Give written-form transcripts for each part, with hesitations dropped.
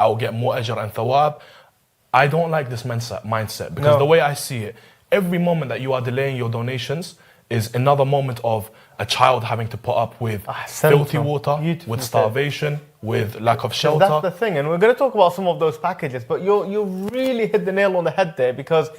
I'll get more ajr and thawab. I don't like this mindset because the way I see it, every moment that you are delaying your donations is another moment of a child having to put up with filthy water, with starvation, with lack of shelter. That's the thing, and we're going to talk about some of those packages, but you really hit the nail on the head there, because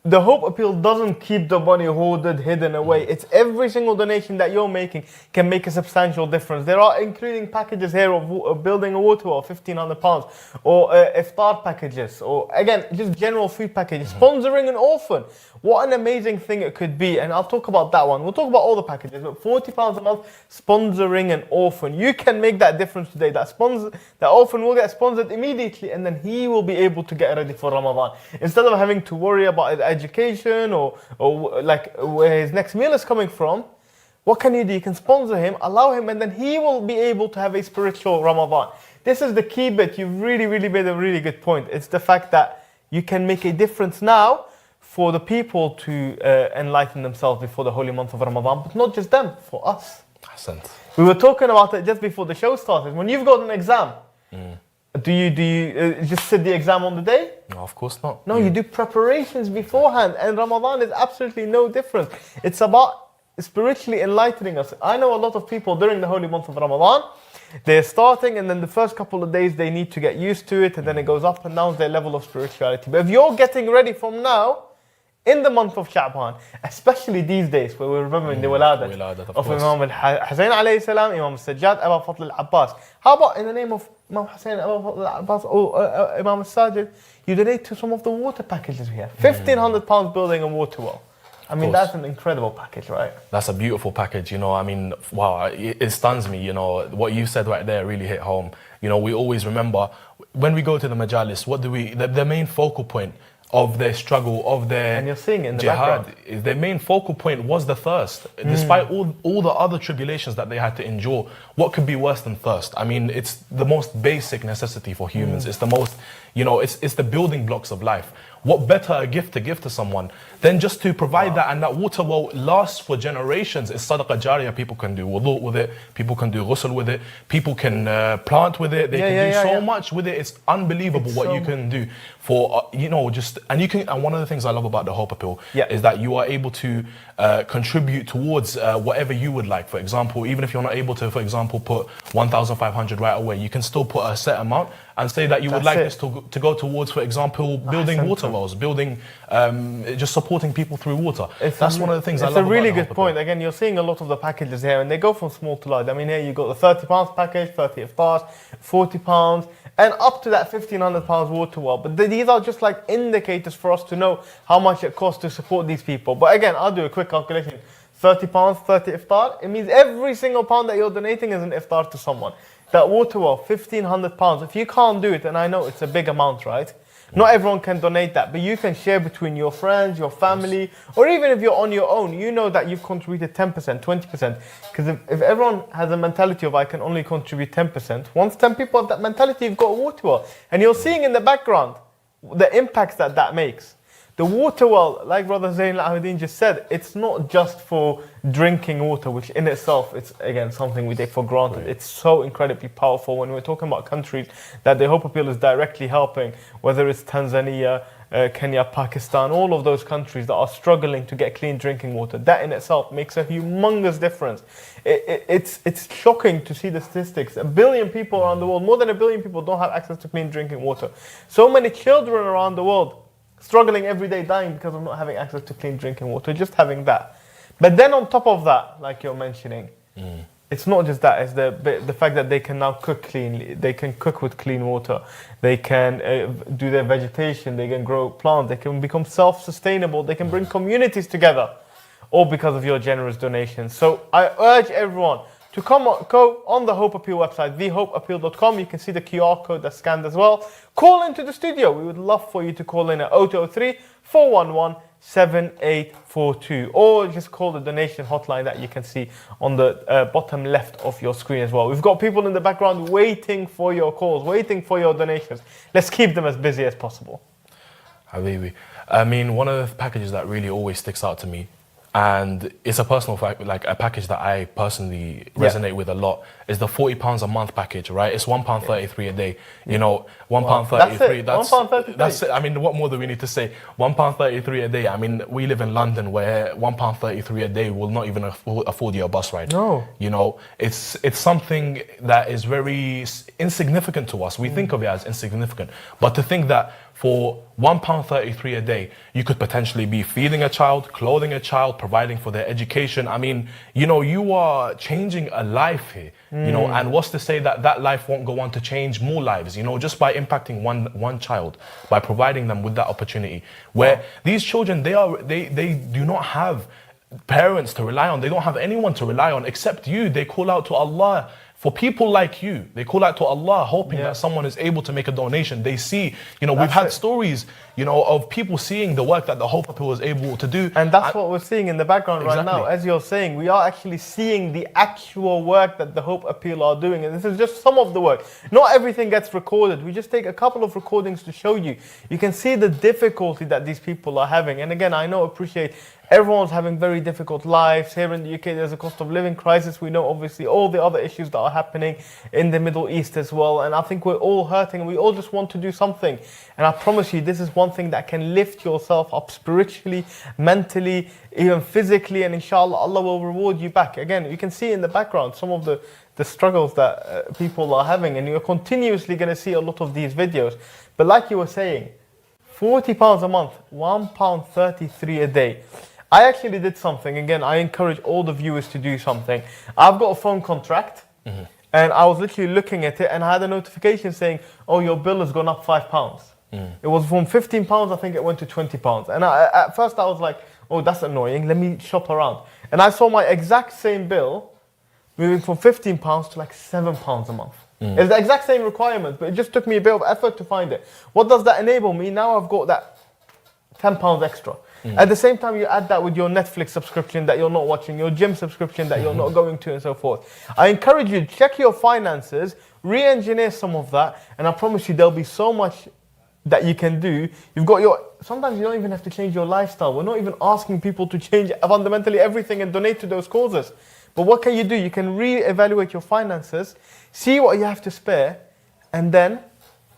the Hope Appeal doesn't keep the money hoarded, hidden away. It's every single donation that you're making can make a substantial difference. There are including packages here of building a water well, £1,500, or iftar packages, or again, just general food packages, sponsoring an orphan. What an amazing thing it could be, and I'll talk about that one. We'll talk about all the packages, but £40 a month, sponsoring an orphan. You can make that difference today. That orphan will get sponsored immediately, and then he will be able to get ready for Ramadan. Instead of having to worry about his education or like where his next meal is coming from, what can you do? You can sponsor him, allow him, and then he will be able to have a spiritual Ramadan. This is the key bit. You've really made a really good point. It's the fact that you can make a difference now for the people to enlighten themselves before the holy month of Ramadan, but not just them, for us. Ahsant. We were talking about it just before the show started. When you've got an exam, do you just sit the exam on the day? No, of course not. No, you do preparations beforehand, and Ramadan is absolutely no different. It's about spiritually enlightening us. I know a lot of people during the holy month of Ramadan, they're starting, and then the first couple of days they need to get used to it, and then it goes up and down their level of spirituality. But if you're getting ready from now, in the month of Sha'ban, especially these days where we're remembering the wiladat of Imam al-Hussein alayhi salam, Imam al-Sajjad, Abu Fadl al-Abbas. How about in the name of Imam Hussein, Abu Fadl al-Abbas, or Imam al-Sajjad, you donate to some of the water packages we have. £1,500 building a water well. I mean, that's an incredible package, right? That's a beautiful package, you know. I mean, wow, it stuns me, you know. What you said right there really hit home. You know, we always remember, when we go to the majalis, what do we, the main focal point of their struggle, of their and you're seeing it in the jihad, background. Their main focal point was the thirst. Despite all the other tribulations that they had to endure, what could be worse than thirst? I mean, it's the most basic necessity for humans. It's the most, you know, it's the building blocks of life. What better a gift to give to someone than just to provide that, and that water will last for generations. It's sadaqah jariyah. People can do wudu with it, people can do ghusl with it, people can plant with it, they can do so much with it. It's unbelievable what you can do for, you know, just, and you can, and one of the things I love about the Hope Appeal is that you are able to contribute towards whatever you would like. For example, even if you're not able to, for example, put 1,500 right away, you can still put a set amount and say that you would like this to go towards, for example, building water wells, building, just supporting people through water. That's one of the things I love about It's a really good point. Again, you're seeing a lot of the packages here, and they go from small to large. I mean, here you got the £30 package, 30 iftars, £40, and up to that £1,500 water well. But these are just like indicators for us to know how much it costs to support these people. But again, I'll do a quick calculation. £30, 30 iftar, it means every single pound that you're donating is an iftar to someone. That water well, £1,500. If you can't do it, and I know it's a big amount, right? Not everyone can donate that, but you can share between your friends, your family, or even if you're on your own, you know that you've contributed 10%, 20%. Because if everyone has a mentality of I can only contribute 10%, once 10 people have that mentality, you've got a water well. And you're seeing in the background the impacts that makes. The water well, like Brother Zain Al-Abidin just said, it's not just for drinking water, which in itself, it's again something we take for granted. Right. It's so incredibly powerful when we're talking about countries that the Hope Appeal is directly helping, whether it's Tanzania, Kenya, Pakistan, all of those countries that are struggling to get clean drinking water. That in itself makes a humongous difference. It's shocking to see the statistics. 1 billion people around the world, more than 1 billion people don't have access to clean drinking water. So many children around the world struggling every day, dying because of not having access to clean drinking water, just having that. But then on top of that, like you're mentioning, it's not just that, it's the fact that they can now cook cleanly, they can cook with clean water, they can do their vegetation, they can grow plants, they can become self-sustainable, they can bring communities together, all because of your generous donations. So I urge everyone to go on the Hope Appeal website, thehopeappeal.com. You can see the QR code that's scanned as well. Call into the studio. We would love for you to call in at 0203 411 7842, or just call the donation hotline that you can see on the bottom left of your screen as well. We've got people in the background waiting for your calls, waiting for your donations. Let's keep them as busy as possible. Habibi, I mean, one of the packages that really always sticks out to me, and it's a personal fact, like a package that I personally resonate with a lot, is the £40 a month package, right? It's £1.33 a day. You know, £1.33. That's it. I mean, what more do we need to say? £1.33 a day. I mean, we live in London where £1.33 a day will not even afford you a bus ride. No. You know, it's something that is very insignificant to us. We think of it as insignificant. But to think that for £1.33 a day, you could potentially be feeding a child, clothing a child, providing for their education. I mean, you know, you are changing a life here, you know, and what's to say that that life won't go on to change more lives, you know, just by impacting one child, by providing them with that opportunity, where these children, they do not have parents to rely on. They don't have anyone to rely on except you. They call out to Allah. For people like you, they call out to Allah hoping that someone is able to make a donation. They see, you know, we've had stories, you know, of people seeing the work that the Hope Appeal was able to do. And that's what we're seeing in the background right now. As you're saying, we are actually seeing the actual work that the Hope Appeal are doing. And this is just some of the work. Not everything gets recorded. We just take a couple of recordings to show you. You can see the difficulty that these people are having. And again, I appreciate everyone's having very difficult lives. Here in the UK, there's a cost of living crisis. We know, obviously, all the other issues that are happening in the Middle East as well. And I think we're all hurting and we all just want to do something. And I promise you, this is one thing that can lift yourself up spiritually, mentally, even physically. And inshallah, Allah will reward you back. Again, you can see in the background some of the struggles that people are having. And you're continuously going to see a lot of these videos. But like you were saying, £40 a month, £1.33 a day. I actually did something. Again, I encourage all the viewers to do something. I've got a phone contract, and I was literally looking at it, and I had a notification saying, "Oh, your bill has gone up £5." It was from £15, I think it went to £20. And at first I was like, "Oh, that's annoying. Let me shop around." And I saw my exact same bill moving from £15 to like £7 a month. It's the exact same requirement, but it just took me a bit of effort to find it. What does that enable me? Now I've got that £10 extra. At the same time, you add that with your Netflix subscription that you're not watching, your gym subscription that you're not going to, and so forth. I encourage you to check your finances, re-engineer some of that, and I promise you there'll be so much that you can do. You've got sometimes you don't even have to change your lifestyle. We're not even asking people to change fundamentally everything and donate to those causes. But what can you do? You can re-evaluate your finances, see what you have to spare, and then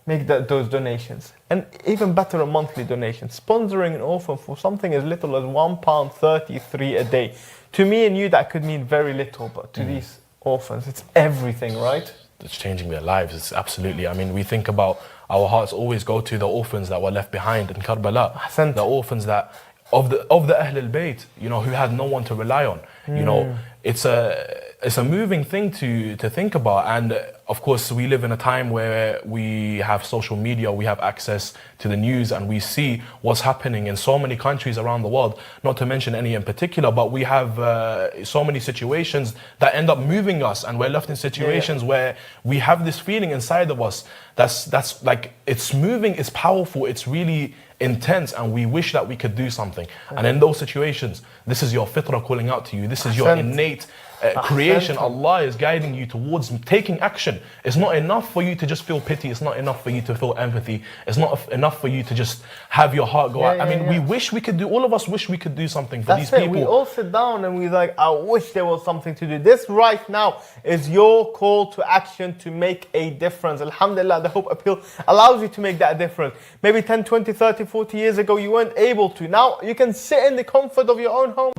make those donations. And even better, a monthly donation. Sponsoring an orphan for something as little as £1.33 a day. To me and you, that could mean very little, but to these orphans, it's everything, right? It's changing their lives. It's absolutely. I mean, we think about, our hearts always go to the orphans that were left behind in Karbala. The orphans that of the Ahlulbayt, you know, who had no one to rely on. You know, it's a moving thing to think about. And of course, we live in a time where we have social media, we have access to the news, and we see what's happening in so many countries around the world, not to mention any in particular, but we have so many situations that end up moving us, and we're left in situations where we have this feeling inside of us that's like, it's moving, it's powerful, it's really intense, and we wish that we could do something. And in those situations, this is your fitrah calling out to you. This is your innate creation. Allah is guiding you towards taking action. It's not enough for you to just feel pity. It's not enough for you to feel empathy. It's not enough for you to just have your heart go out. I mean, we wish we could do, all of us wish we could do something for these people. We all sit down and we're like, I wish there was something to do. This right now is your call to action to make a difference. Alhamdulillah, the Hope Appeal allows you to make that difference. Maybe 10, 20, 30, 40 years ago, you weren't able to. Now you can sit in the comfort of your own home.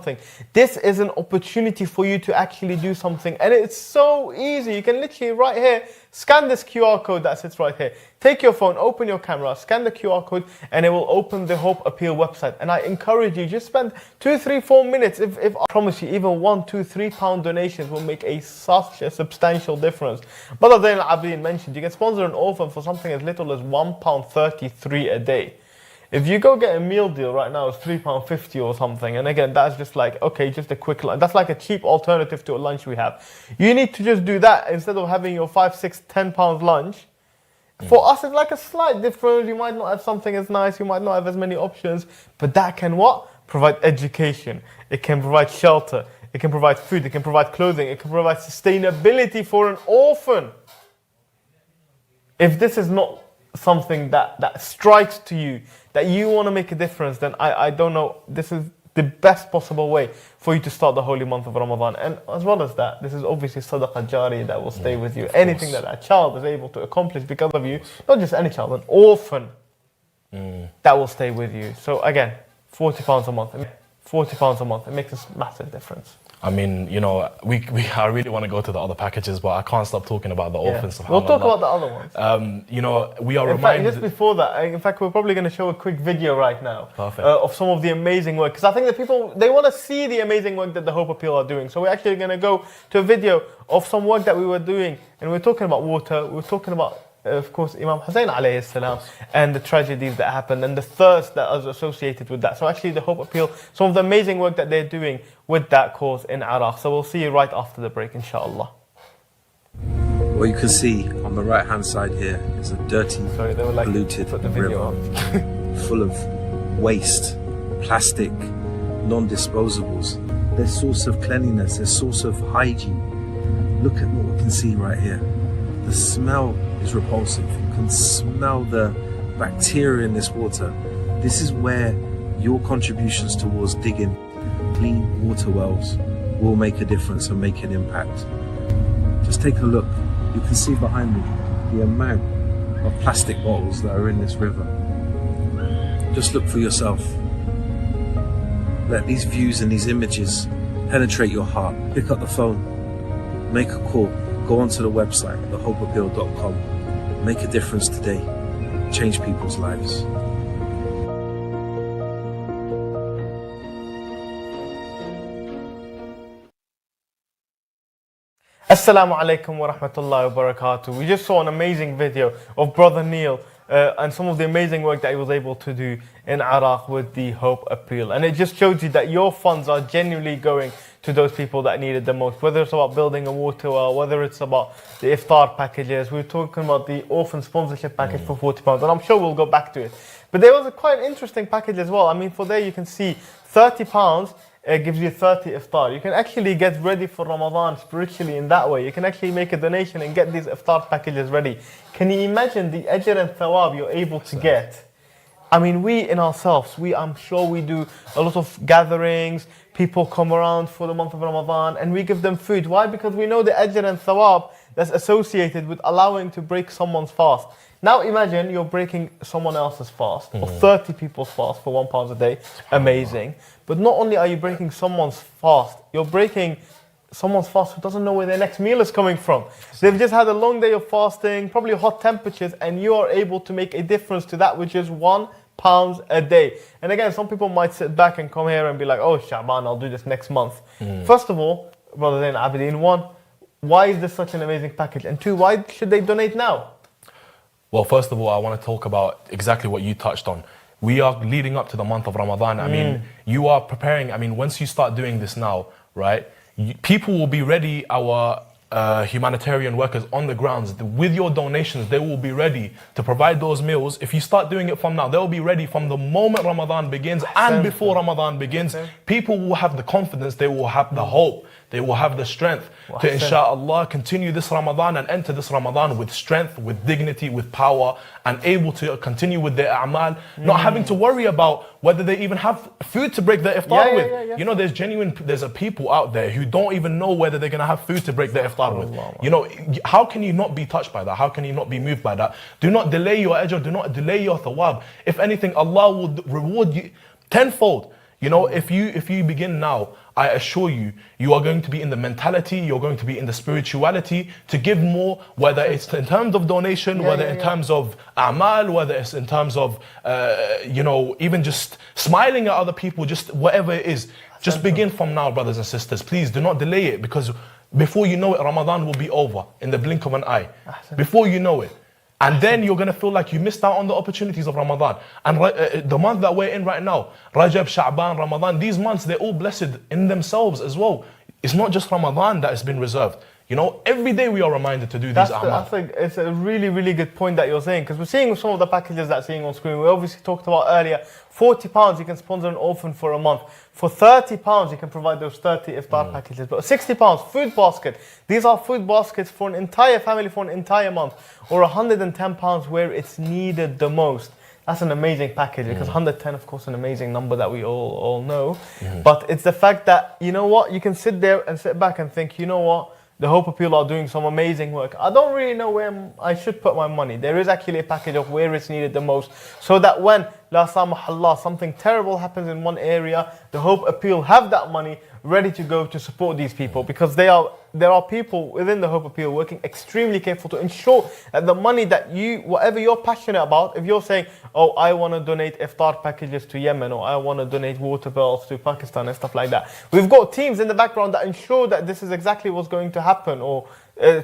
This is an opportunity for you to actually do something, and it's so easy. You can literally right here scan this QR code that sits right here. Take your phone, open your camera, scan the QR code, and it will open the Hope Appeal website. And I encourage you, just spend 2, 3, 4 minutes. If I promise you, even £1, £2, £3 donations will make such a substantial difference. But as Abdeen mentioned, you can sponsor an orphan for something as little as £1.33 a day. If you go get a meal deal right now, it's £3.50 or something. And again, that's just like, okay, just a quick lunch. That's like a cheap alternative to a lunch we have. You need to just do that instead of having your £5, £6, £10 lunch. For us, it's like a slight difference. You might not have something as nice. You might not have as many options. But that can what? Provide education. It can provide shelter. It can provide food. It can provide clothing. It can provide sustainability for an orphan. If this is not something that strikes to you, that you want to make a difference, then I don't know. This is the best possible way for you to start the holy month of Ramadan. And as well as that, this is obviously sadaqah jari that will stay with you. Anything that a child is able to accomplish because of you, not just any child, an orphan, that will stay with you. So again, £40 a month. £40 a month. It makes a massive difference. I mean, you know, I really want to go to the other packages, but I can't stop talking about the orphans. We'll talk about the other ones. You know, we are in reminded... fact, just before that, in fact, we're probably going to show a quick video right now. Perfect. Of some of the amazing work. Because I think that people, they want to see the amazing work that the Hope Appeal are doing. So we're actually going to go to a video of some work that we were doing. And we're talking about water. We're talking about, of course, Imam Hussein alayhi salam, and the tragedies that happened and the thirst that is associated with that. So actually the Hope Appeal, some of the amazing work that they're doing with that cause in Iraq. So we'll see you right after the break, inshallah. What you can see on the right hand side here is a dirty, polluted river full of waste, plastic, non-disposables. Their source of cleanliness, their source of hygiene. Look at what we can see right here. The smell is repulsive. You can smell the bacteria in this water. This is where your contributions towards digging clean water wells will make a difference and make an impact. Just take a look. You can see behind me the amount of plastic bottles that are in this river. Just look for yourself. Let these views and these images penetrate your heart. Pick up the phone, make a call, go onto the website, thehopeappeal.com. Make a difference today. Change people's lives. Assalamu alaikum wa rahmatullahi wa barakatuh. We just saw an amazing video of Brother Neil and some of the amazing work that he was able to do in Iraq with the Hope Appeal. And it just shows you that your funds are genuinely going to those people that need it the most. Whether it's about building a water well, whether it's about the iftar packages. We were talking about the orphan sponsorship package for £40, and I'm sure we'll go back to it. But there was a quite interesting package as well. I mean, for there you can see £30 gives you 30 iftar. You can actually get ready for Ramadan spiritually in that way. You can actually make a donation and get these iftar packages ready. Can you imagine the ajr and thawab you're able to get? I mean, we in ourselves, I'm sure we do a lot of gatherings. People come around for the month of Ramadan and we give them food. Why? Because we know the ajr and thawab that's associated with allowing to break someone's fast. Now imagine you're breaking someone else's fast or 30 people's fast for £1 a day. Amazing. But not only are you breaking someone's fast, you're breaking someone's fast who doesn't know where their next meal is coming from. They've just had a long day of fasting, probably hot temperatures, and you are able to make a difference to that, which is £1 a day. And again, some people might sit back and come here and be like, oh, Sha'ban, I'll do this next month. First of all, Brother Zain Abidin, one, why is this such an amazing package? And two, why should they donate now? Well, first of all, I want to talk about exactly what you touched on. We are leading up to the month of Ramadan. I mean, you are preparing. I mean, once you start doing this now, right, people will be ready, our humanitarian workers on the grounds. With your donations, they will be ready to provide those meals. If you start doing it from now, they'll be ready from the moment Ramadan begins and before Ramadan begins. People will have the confidence, they will have the hope, they will have the strength to, inshallah, continue this Ramadan and enter this Ramadan with strength, with dignity, with power, and able to continue with their a'mal, not having to worry about whether they even have food to break their iftar with. You know, there's a people out there who don't even know whether they're going to have food to break their iftar with. You know, how can you not be touched by that? How can you not be moved by that? Do not delay your ajr, do not delay your thawab. If anything, Allah will reward you tenfold. You know, if you begin now, I assure you, you are going to be in the mentality, you're going to be in the spirituality to give more, whether it's in terms of donation, whether in terms of a'mal, whether it's in terms of, you know, even just smiling at other people, just whatever it is. Just begin from now, brothers and sisters. Please do not delay it, because before you know it, Ramadan will be over in the blink of an eye. Before you know it. And then you're going to feel like you missed out on the opportunities of Ramadan. And the month that we're in right now, Rajab, Sha'ban, Ramadan, these months, they're all blessed in themselves as well. It's not just Ramadan that has been reserved. You know, every day we are reminded to do these a'mal. It's a really, really good point that you're saying, because we're seeing some of the packages that's seeing on screen. We obviously talked about earlier, £40 you can sponsor an orphan for a month. For £30 you can provide those 30 iftar packages. But £60, food basket. These are food baskets for an entire family for an entire month. Or £110 where it's needed the most. That's an amazing package because 110, of course, an amazing number that we all know. But it's the fact that, you know what, you can sit there and sit back and think, you know what, the Hope Appeal are doing some amazing work. I don't really know where I should put my money. There is actually a package of where it's needed the most, so that when, la samahallah, something terrible happens in one area, the Hope Appeal have that money ready to go to support these people, because there are people within the Hope Appeal working extremely careful to ensure that the money that whatever you're passionate about, if you're saying, oh, I want to donate iftar packages to Yemen, or I want to donate water bills to Pakistan and stuff like that, we've got teams in the background that ensure that this is exactly what's going to happen, or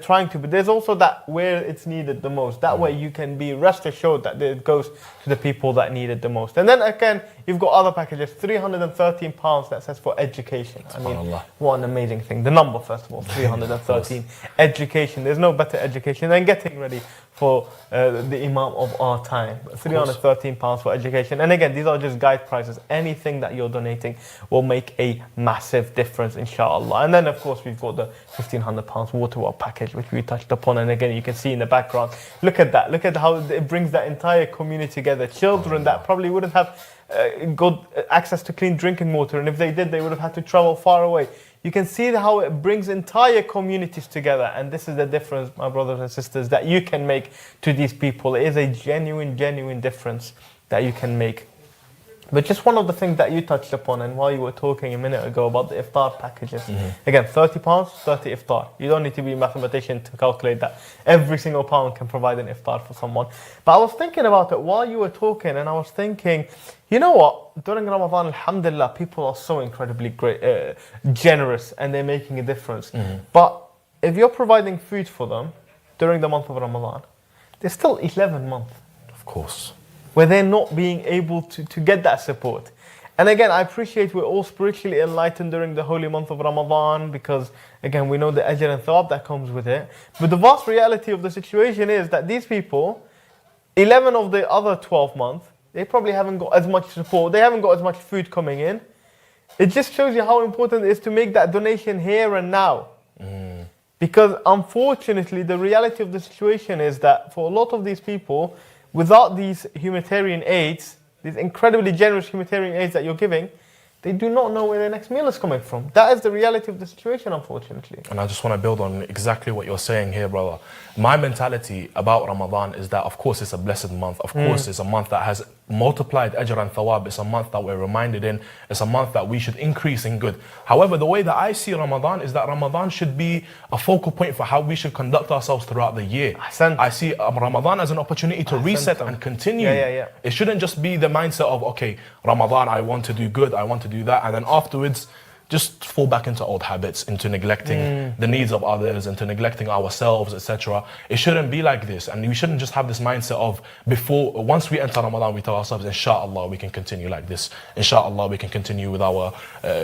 trying to, but there's also that where it's needed the most. That way you can be rest assured that it goes to the people that need it the most. And then again, you've got other packages, £313 that says for education. I mean, what an amazing thing. The number, first of all, 313. Education. There's no better education than getting ready for the Imam of our time. £313 for education. And again, these are just guide prices. Anything that you're donating will make a massive difference, inshallah. And then, of course, we've got the £1,500 water well package, which we touched upon. And again, you can see in the background, look at that. Look at how it brings that entire community together. Children that probably wouldn't have good access to clean drinking water, and if they did, they would have had to travel far away. You can see how it brings entire communities together, and this is the difference, my brothers and sisters, that you can make to these people. It is a genuine difference that you can make. But just one of the things that you touched upon, and while you were talking a minute ago about the iftar packages, again, £30, 30 iftar. You don't need to be a mathematician to calculate that. Every single pound can provide an iftar for someone. But I was thinking about it while you were talking, and I was thinking, you know what? During Ramadan, alhamdulillah, people are so incredibly great, generous, and they're making a difference. But if you're providing food for them during the month of Ramadan, there's still 11 months. Of course. Where they're not being able to get that support. And again, I appreciate we're all spiritually enlightened during the holy month of Ramadan, because again, we know the ajr and thawab that comes with it. But the vast reality of the situation is that these people, 11 of the other 12 months, they probably haven't got as much support. They haven't got as much food coming in. It just shows you how important it is to make that donation here and now. Because unfortunately, the reality of the situation is that for a lot of these people, without these humanitarian aids, these incredibly generous humanitarian aids that you're giving, they do not know where their next meal is coming from. That is the reality of the situation, unfortunately. And I just want to build on exactly what you're saying here, brother. My mentality about Ramadan is that, of course, it's a blessed month. Of course, it's a month that has multiplied ajr and thawab. It's a month that we're reminded in. It's a month that we should increase in good. However, the way that I see Ramadan is that Ramadan should be a focal point for how we should conduct ourselves throughout the year. I see Ramadan as an opportunity to reset and continue. It shouldn't just be the mindset of, okay, Ramadan, I want to do good, I want to do that, and then afterwards just fall back into old habits, into neglecting the needs of others, into neglecting ourselves, etc. It shouldn't be like this, and we shouldn't just have this mindset of once we enter Ramadan, we tell ourselves, inshallah, we can continue like this. Inshallah, we can continue with our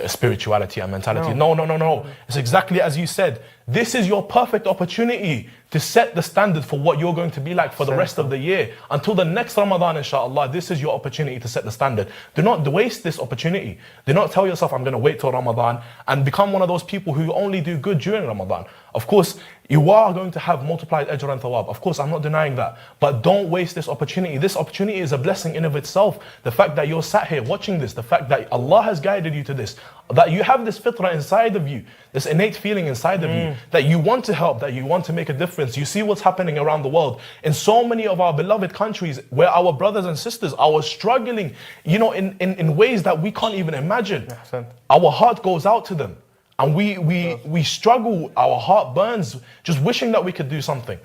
spirituality and mentality. No. It's exactly as you said. This is your perfect opportunity to set the standard for what you're going to be like for the rest of the year. Until the next Ramadan, inshallah, this is your opportunity to set the standard. Do not waste this opportunity. Do not tell yourself, I'm going to wait till Ramadan, and become one of those people who only do good during Ramadan. Of course, you are going to have multiplied ajr and thawab. Of course, I'm not denying that. But don't waste this opportunity. This opportunity is a blessing in of itself. The fact that you're sat here watching this, the fact that Allah has guided you to this, that you have this fitrah inside of you, this innate feeling inside of you, that you want to help, that you want to make a difference. You see what's happening around the world. In so many of our beloved countries where our brothers and sisters are struggling, in ways that we can't even imagine. Our heart goes out to them. And we struggle, our heart burns, just wishing that we could do something.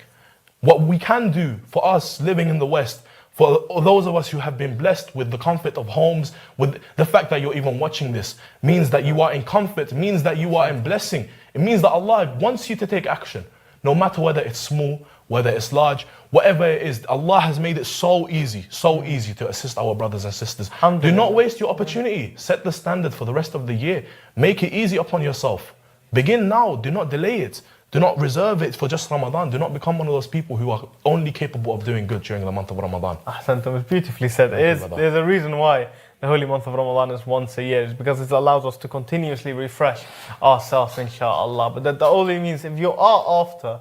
What we can do for us living in the West, for those of us who have been blessed with the comfort of homes, with the fact that you're even watching this, means that you are in comfort, means that you are in blessing. It means that Allah wants you to take action. No matter whether it's small, whether it's large, whatever it is, Allah has made it so easy to assist our brothers and sisters. Do not waste your opportunity. Set the standard for the rest of the year. Make it easy upon yourself. Begin now. Do not delay it. Do not reserve it for just Ramadan. Do not become one of those people who are only capable of doing good during the month of Ramadan. Ahsantum, it's beautifully said. There's a reason why the holy month of Ramadan is once a year. It's because it allows us to continuously refresh ourselves, inshallah. But that only means if you are after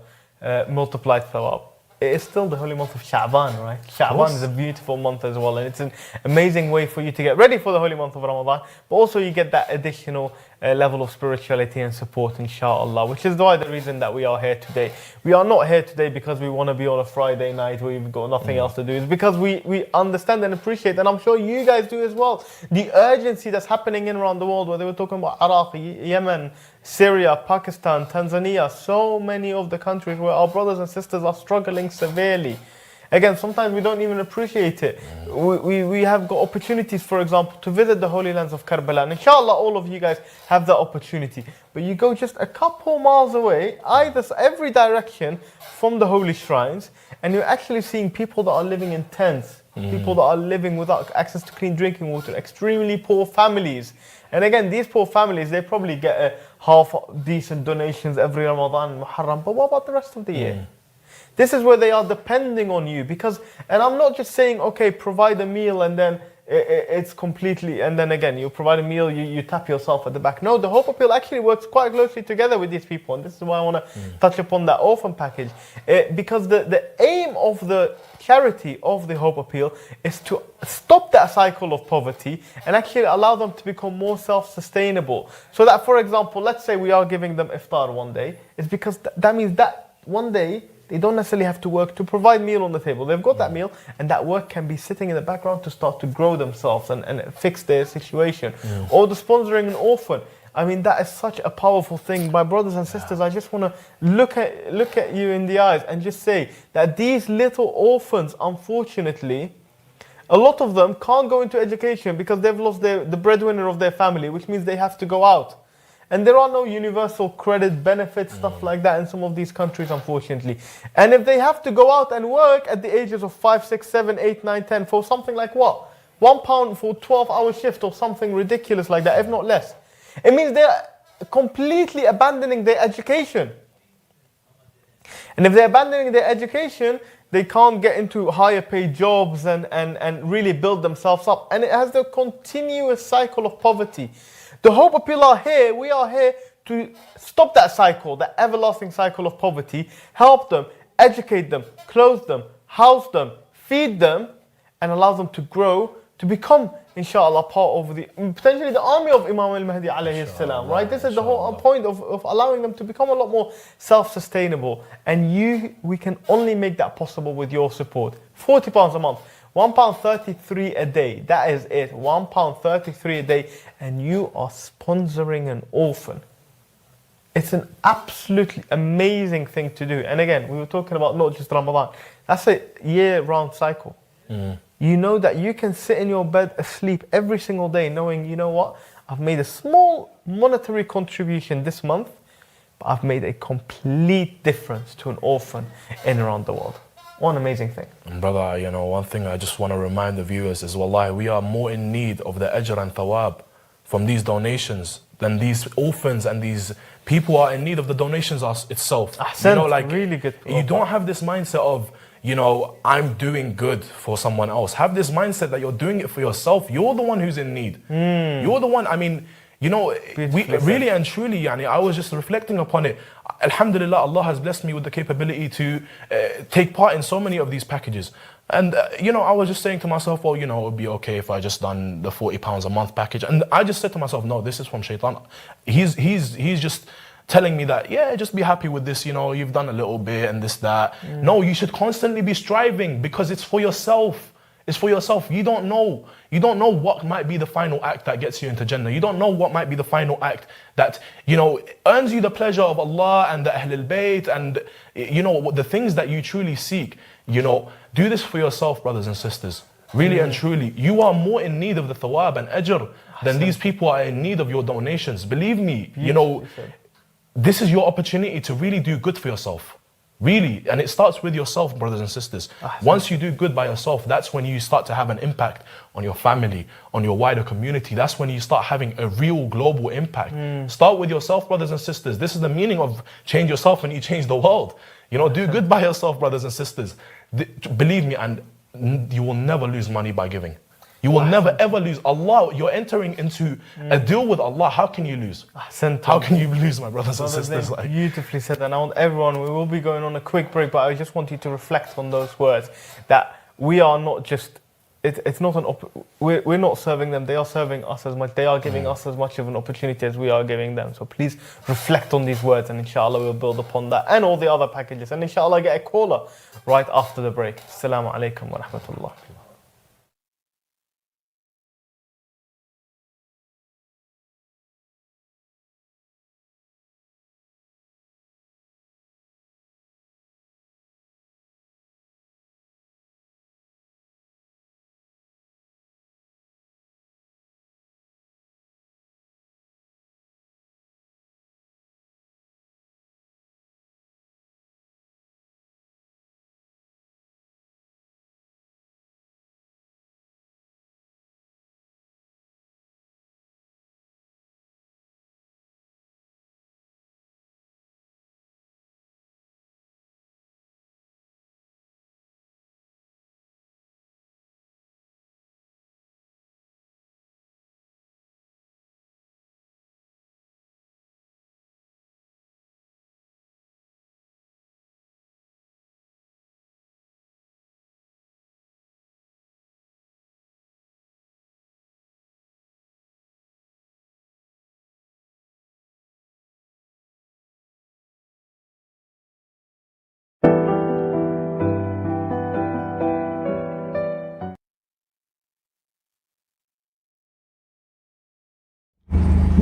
multiplied thawab, it is still the holy month of Sha'ban, right? Sha'ban is a beautiful month as well, and it's an amazing way for you to get ready for the holy month of Ramadan, but also you get that additional level of spirituality and support, inshallah, which is why the reason that we are here today. We are not here today because we want to be on a Friday night where we've got nothing else to do. It's because we understand and appreciate, and I'm sure you guys do as well, the urgency that's happening in around the world, whether we're talking about Iraq, Yemen, Syria, Pakistan, Tanzania, so many of the countries where our brothers and sisters are struggling severely. Again, sometimes we don't even appreciate it. We have got opportunities, for example, to visit the holy lands of Karbala. And inshallah, all of you guys have that opportunity. But you go just a couple miles away, every direction from the holy shrines, and you're actually seeing people that are living in tents, people that are living without access to clean drinking water, extremely poor families. And again, these poor families, they probably get half decent donations every Ramadan and Muharram. But what about the rest of the year? This is where they are depending on you, because, and I'm not just saying, okay, provide a meal and then it's completely, and then again, you provide a meal, you tap yourself at the back. No, the Hope Appeal actually works quite closely together with these people, and this is why I want to touch upon that orphan package. Because the aim of the charity of the Hope Appeal is to stop that cycle of poverty and actually allow them to become more self-sustainable. So that, for example, let's say we are giving them iftar one day, it's because that means that one day, they don't necessarily have to work to provide meal on the table. They've got that meal, and that work can be sitting in the background to start to grow themselves and fix their situation. Or the sponsoring an orphan. I mean, that is such a powerful thing. My brothers and sisters, I just want to look at you in the eyes and just say that these little orphans, unfortunately, a lot of them can't go into education because they've lost the breadwinner of their family, which means they have to go out. And there are no universal credit benefits, stuff like that in some of these countries, unfortunately. And if they have to go out and work at the ages of 5, 6, 7, 8, 9, 10 for something like what? £1 for 12-hour shift or something ridiculous like that, if not less. It means they're completely abandoning their education. And if they're abandoning their education, they can't get into higher paid jobs and really build themselves up. And it has the continuous cycle of poverty. The Hope Appeal are here, we are here to stop that cycle, that everlasting cycle of poverty, help them, educate them, clothe them, house them, feed them, and allow them to grow, to become, inshallah, part of potentially the army of Imam al-Mahdi alayhi salam, right? This is the whole point of allowing them to become a lot more self-sustainable. And we can only make that possible with your support. £40 a month. £1.33 a day. That is it. £1.33 a day. And you are sponsoring an orphan. It's an absolutely amazing thing to do. And again, we were talking about not just Ramadan. That's a year-round cycle. You know that you can sit in your bed asleep every single day knowing, you know what? I've made a small monetary contribution this month, but I've made a complete difference to an orphan in around the world. One amazing thing. Brother, you know, one thing I just want to remind the viewers is, wallahi, we are more in need of the ajr and thawab from these donations than these orphans and these people are in need of the donations itself. You know, like, really good. You don't have this mindset of, you know, I'm doing good for someone else. Have this mindset that you're doing it for yourself. You're the one who's in need. You're the one, I mean, you know, we really and truly, I was just reflecting upon it. Alhamdulillah, Allah has blessed me with the capability to take part in so many of these packages. And, you know, I was just saying to myself, well, you know, it would be okay if I just done the £40 a month package. And I just said to myself, no, this is from Shaitan. He's just telling me that, yeah, just be happy with this, you know, you've done a little bit and this, that. No, you should constantly be striving because it's for yourself. It's for yourself. You don't know. You don't know what might be the final act that gets you into Jannah. You don't know what might be the final act that, you know, earns you the pleasure of Allah and the Ahlulbayt and, you know, the things that you truly seek. You know, do this for yourself, brothers and sisters. Really and truly. You are more in need of the thawab and ajr than these people are in need of your donations. Believe me, you know, this is your opportunity to really do good for yourself. Really, and it starts with yourself, brothers and sisters. Once you do good by yourself, that's when you start to have an impact on your family, on your wider community. That's when you start having a real global impact. Start with yourself, brothers and sisters. This is the meaning of change yourself and you change the world. You know, do good by yourself, brothers and sisters. Believe me, and you will never lose money by giving. You will never ever lose. Allah, you're entering into a deal with Allah. How can you lose? How can you lose, my brothers and sisters? Like, beautifully said. And I want everyone, we will be going on a quick break, but I just want you to reflect on those words, that we are not just, it's not we're not serving them, they are serving us as much, they are giving us as much of an opportunity as we are giving them. So please reflect on these words, and inshallah we'll build upon that and all the other packages, and inshallah get a caller right after the break. Assalamu alaikum wa rahmatullah.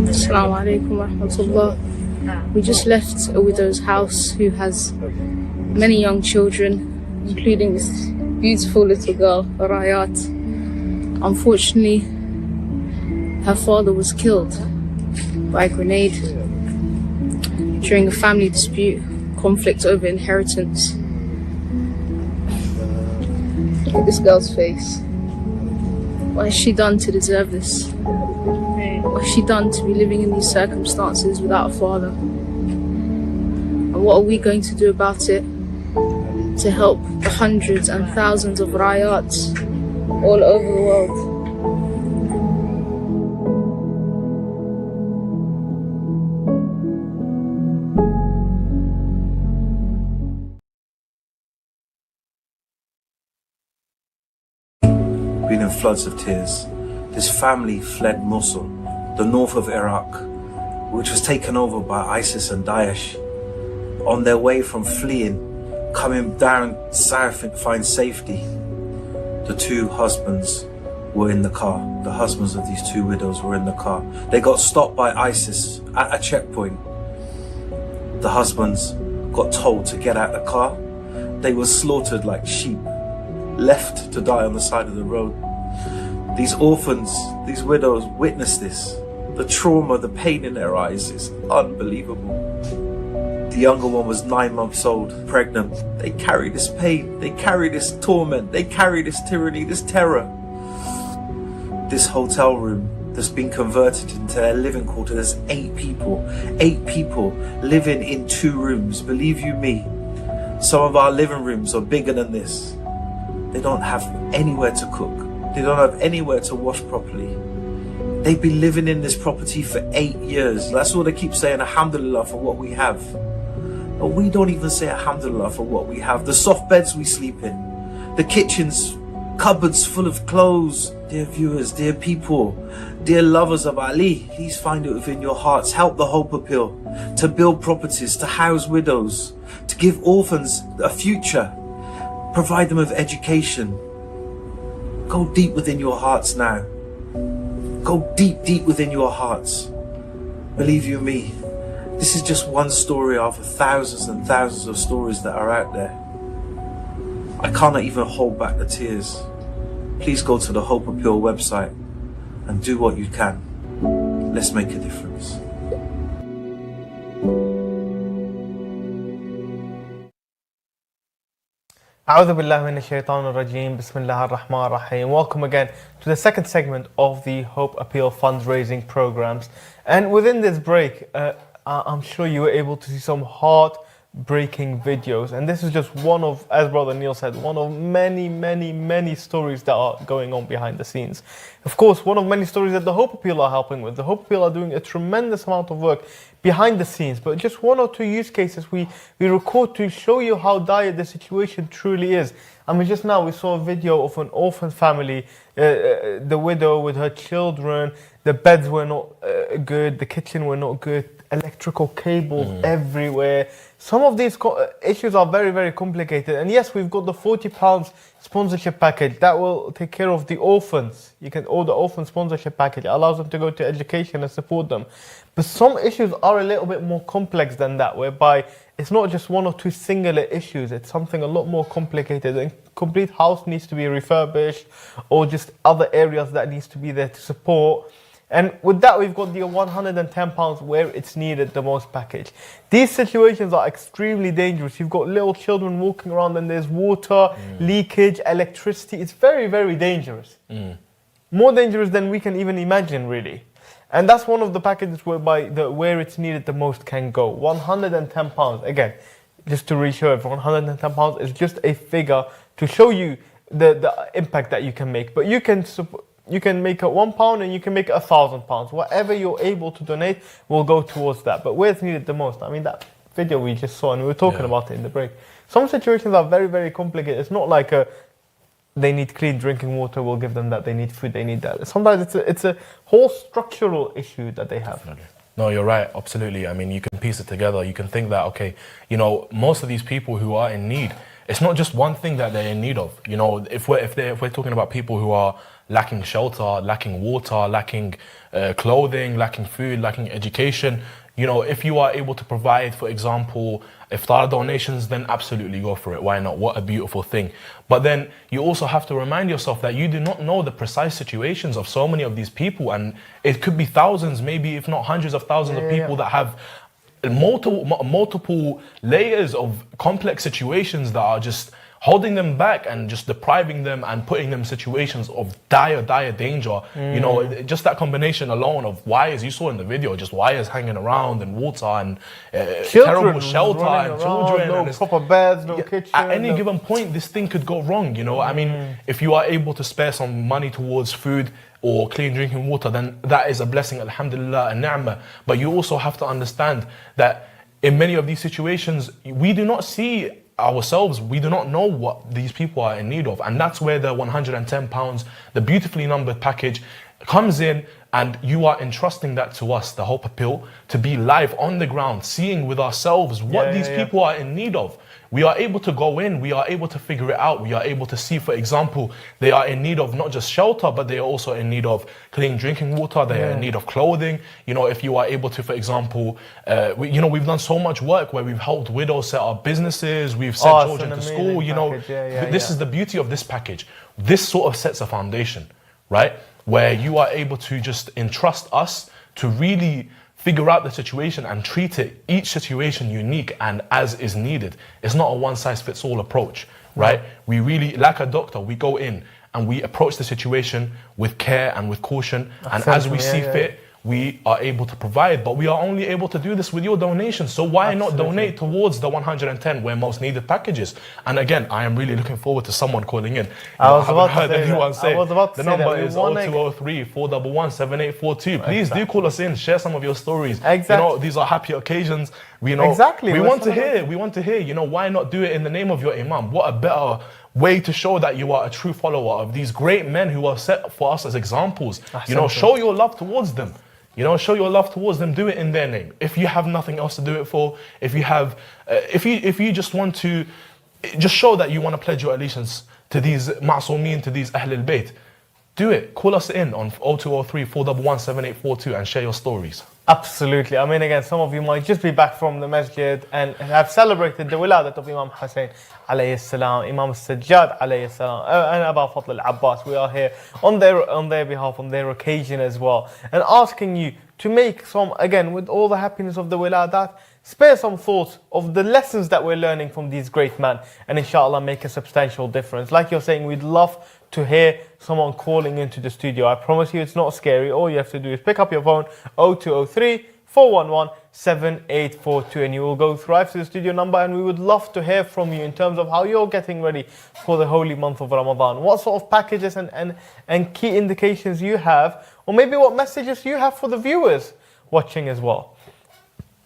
Assalamu alaikum wa rahmatullah. We just left a widow's house who has many young children, including this beautiful little girl, Rayat. Unfortunately, her father was killed by a grenade during a family dispute, conflict over inheritance. Look at this girl's face. What has she done to deserve this? What has she done to be living in these circumstances without a father? And what are we going to do about it to help the hundreds and thousands of rayats all over the world? Been in floods of tears. This family fled Mosul, the north of Iraq, which was taken over by ISIS and Daesh. On their way from fleeing, coming down south and find safety, the two husbands were in the car. The husbands of these two widows were in the car. They got stopped by ISIS at a checkpoint. The husbands got told to get out the car. They were slaughtered like sheep, left to die on the side of the road. These orphans, these widows witnessed this. The trauma, the pain in their eyes is unbelievable. The younger one was 9 months old, pregnant. They carry this pain, they carry this torment, they carry this tyranny, this terror. This hotel room that's been converted into a living quarter, there's 8 people living in 2 rooms. Believe you me, some of our living rooms are bigger than this. They don't have anywhere to cook. They don't have anywhere to wash properly. They've been living in this property for 8 years. That's all they keep saying, alhamdulillah for what we have. But we don't even say alhamdulillah for what we have. The soft beds we sleep in, the kitchens, cupboards full of clothes. Dear viewers, dear people, dear lovers of Ali, please find it within your hearts. Help the Hope Appeal to build properties, to house widows, to give orphans a future, provide them with education. Go deep within your hearts now. Go deep, deep within your hearts. Believe you me, this is just one story out of thousands and thousands of stories that are out there. I cannot even hold back the tears. Please go to the Hope Appeal website and do what you can. Let's make a difference. A'udhu billahi minash shaitanir rajeem. Bismillahir rahmanir rahim. Welcome again to the second segment of the Hope Appeal fundraising programs. And within this break, I'm sure you were able to see some breaking videos, and this is just one of, as Brother Neil said, one of many stories that are going on behind the scenes. Of course, one of many stories that the Hope Appeal are helping with. The Hope Appeal are doing a tremendous amount of work behind the scenes, but just one or two use cases we record to show you how dire the situation truly is. I mean, just now we saw a video of an orphan family, the widow with her children. The beds were not good, the kitchen were not good, electrical cables everywhere. Some of these issues are very complicated. And yes, we've got the £40 sponsorship package that will take care of the orphans. You can order orphan sponsorship package. It allows them to go to education and support them. But some issues are a little bit more complex than that, whereby it's not just one or two singular issues. It's something a lot more complicated. A complete house needs to be refurbished, or just other areas that needs to be there to support. And with that, we've got the £110 where it's needed the most package. These situations are extremely dangerous. You've got little children walking around and there's water, leakage, electricity. It's very dangerous. More dangerous than we can even imagine, really. And that's one of the packages where it's needed the most can go. £110. Again, just to reassure everyone, £110 is just a figure to show you the impact that you can make. But you can make it £1 and you can make it £1,000. Whatever you're able to donate will go towards that. But where it's needed the most, I mean, that video we just saw, and we were talking about it in the break. Some situations are very complicated. It's not like they need clean drinking water, we'll give them that. They need food, they need that. Sometimes it's a whole structural issue that they have. Definitely. No, you're right, absolutely. I mean, you can piece it together. You can think that, okay, you know, most of these people who are in need, it's not just one thing that they're in need of. You know, if we're talking about people who are lacking shelter, lacking water, lacking clothing, lacking food, lacking education, you know, if you are able to provide, for example, iftar donations, then absolutely go for it. Why not? What a beautiful thing. But then you also have to remind yourself that you do not know the precise situations of so many of these people, and it could be thousands, maybe if not hundreds of thousands of people that have multiple layers of complex situations that are just holding them back and just depriving them and putting them in situations of dire danger. You know, just that combination alone of wires you saw in the video, just wires hanging around and water and terrible shelter and children. No proper beds, no kitchen. At any given point, this thing could go wrong, you know. I mean, if you are able to spare some money towards food or clean drinking water, then that is a blessing, alhamdulillah, and ni'mah. But you also have to understand that in many of these situations, we do not see ourselves, we do not know what these people are in need of. And that's where the £110, the beautifully numbered package, comes in, and you are entrusting that to us, the Hope Appeal, to be live on the ground, seeing with ourselves what these people are in need of. We are able to go in, we are able to figure it out, we are able to see, for example, they are in need of not just shelter, but they are also in need of clean drinking water, they are in need of clothing. You know, if you are able to, for example, we've done so much work where we've helped widows set up businesses, we've sent children to school, you know. This is the beauty of this package. This sort of sets a foundation, right? Where you are able to just entrust us to really figure out the situation and treat each situation unique and as is needed. It's not a one-size-fits-all approach, right? We really, like a doctor, we go in and we approach the situation with care and with caution, and as we see fit, we are able to provide. But we are only able to do this with your donations. So why not donate towards the 110 where most needed packages? And again, I am really looking forward to someone calling in. I haven't heard anyone say. The number is 0203 411 7842. Please do call us in, share some of your stories. Exactly. You know, these are happy occasions. We know. Exactly. We want to hear. You know, why not do it in the name of your imam? What a better way to show that you are a true follower of these great men who are set for us as examples. You know, show your love towards them. You know, show your love towards them. Do it in their name. If you have nothing else to do it for, if you have, if you just want to, just show that you want to pledge your allegiance to these ma'soomeen, to these Ahlulbayt, do it. Call us in on 0203 411 7842 and share your stories. Absolutely. I mean, again, some of you might just be back from the masjid and have celebrated the wiladat of Imam Hussein alayhi salam, Imam Sajjad alayhi salam, and Aba Fadl al-Abbas. We are here on their behalf, on their occasion as well, and asking you to make some, again, with all the happiness of the wiladat, spare some thoughts of the lessons that we're learning from these great men, and inshallah make a substantial difference. Like you're saying, we'd love to hear someone calling into the studio. I promise you it's not scary. All you have to do is pick up your phone, 0203 411-7842, and you will go thrive to the studio number, and we would love to hear from you in terms of how you're getting ready for the holy month of Ramadan. What sort of packages and key indications you have, or maybe what messages you have for the viewers watching as well.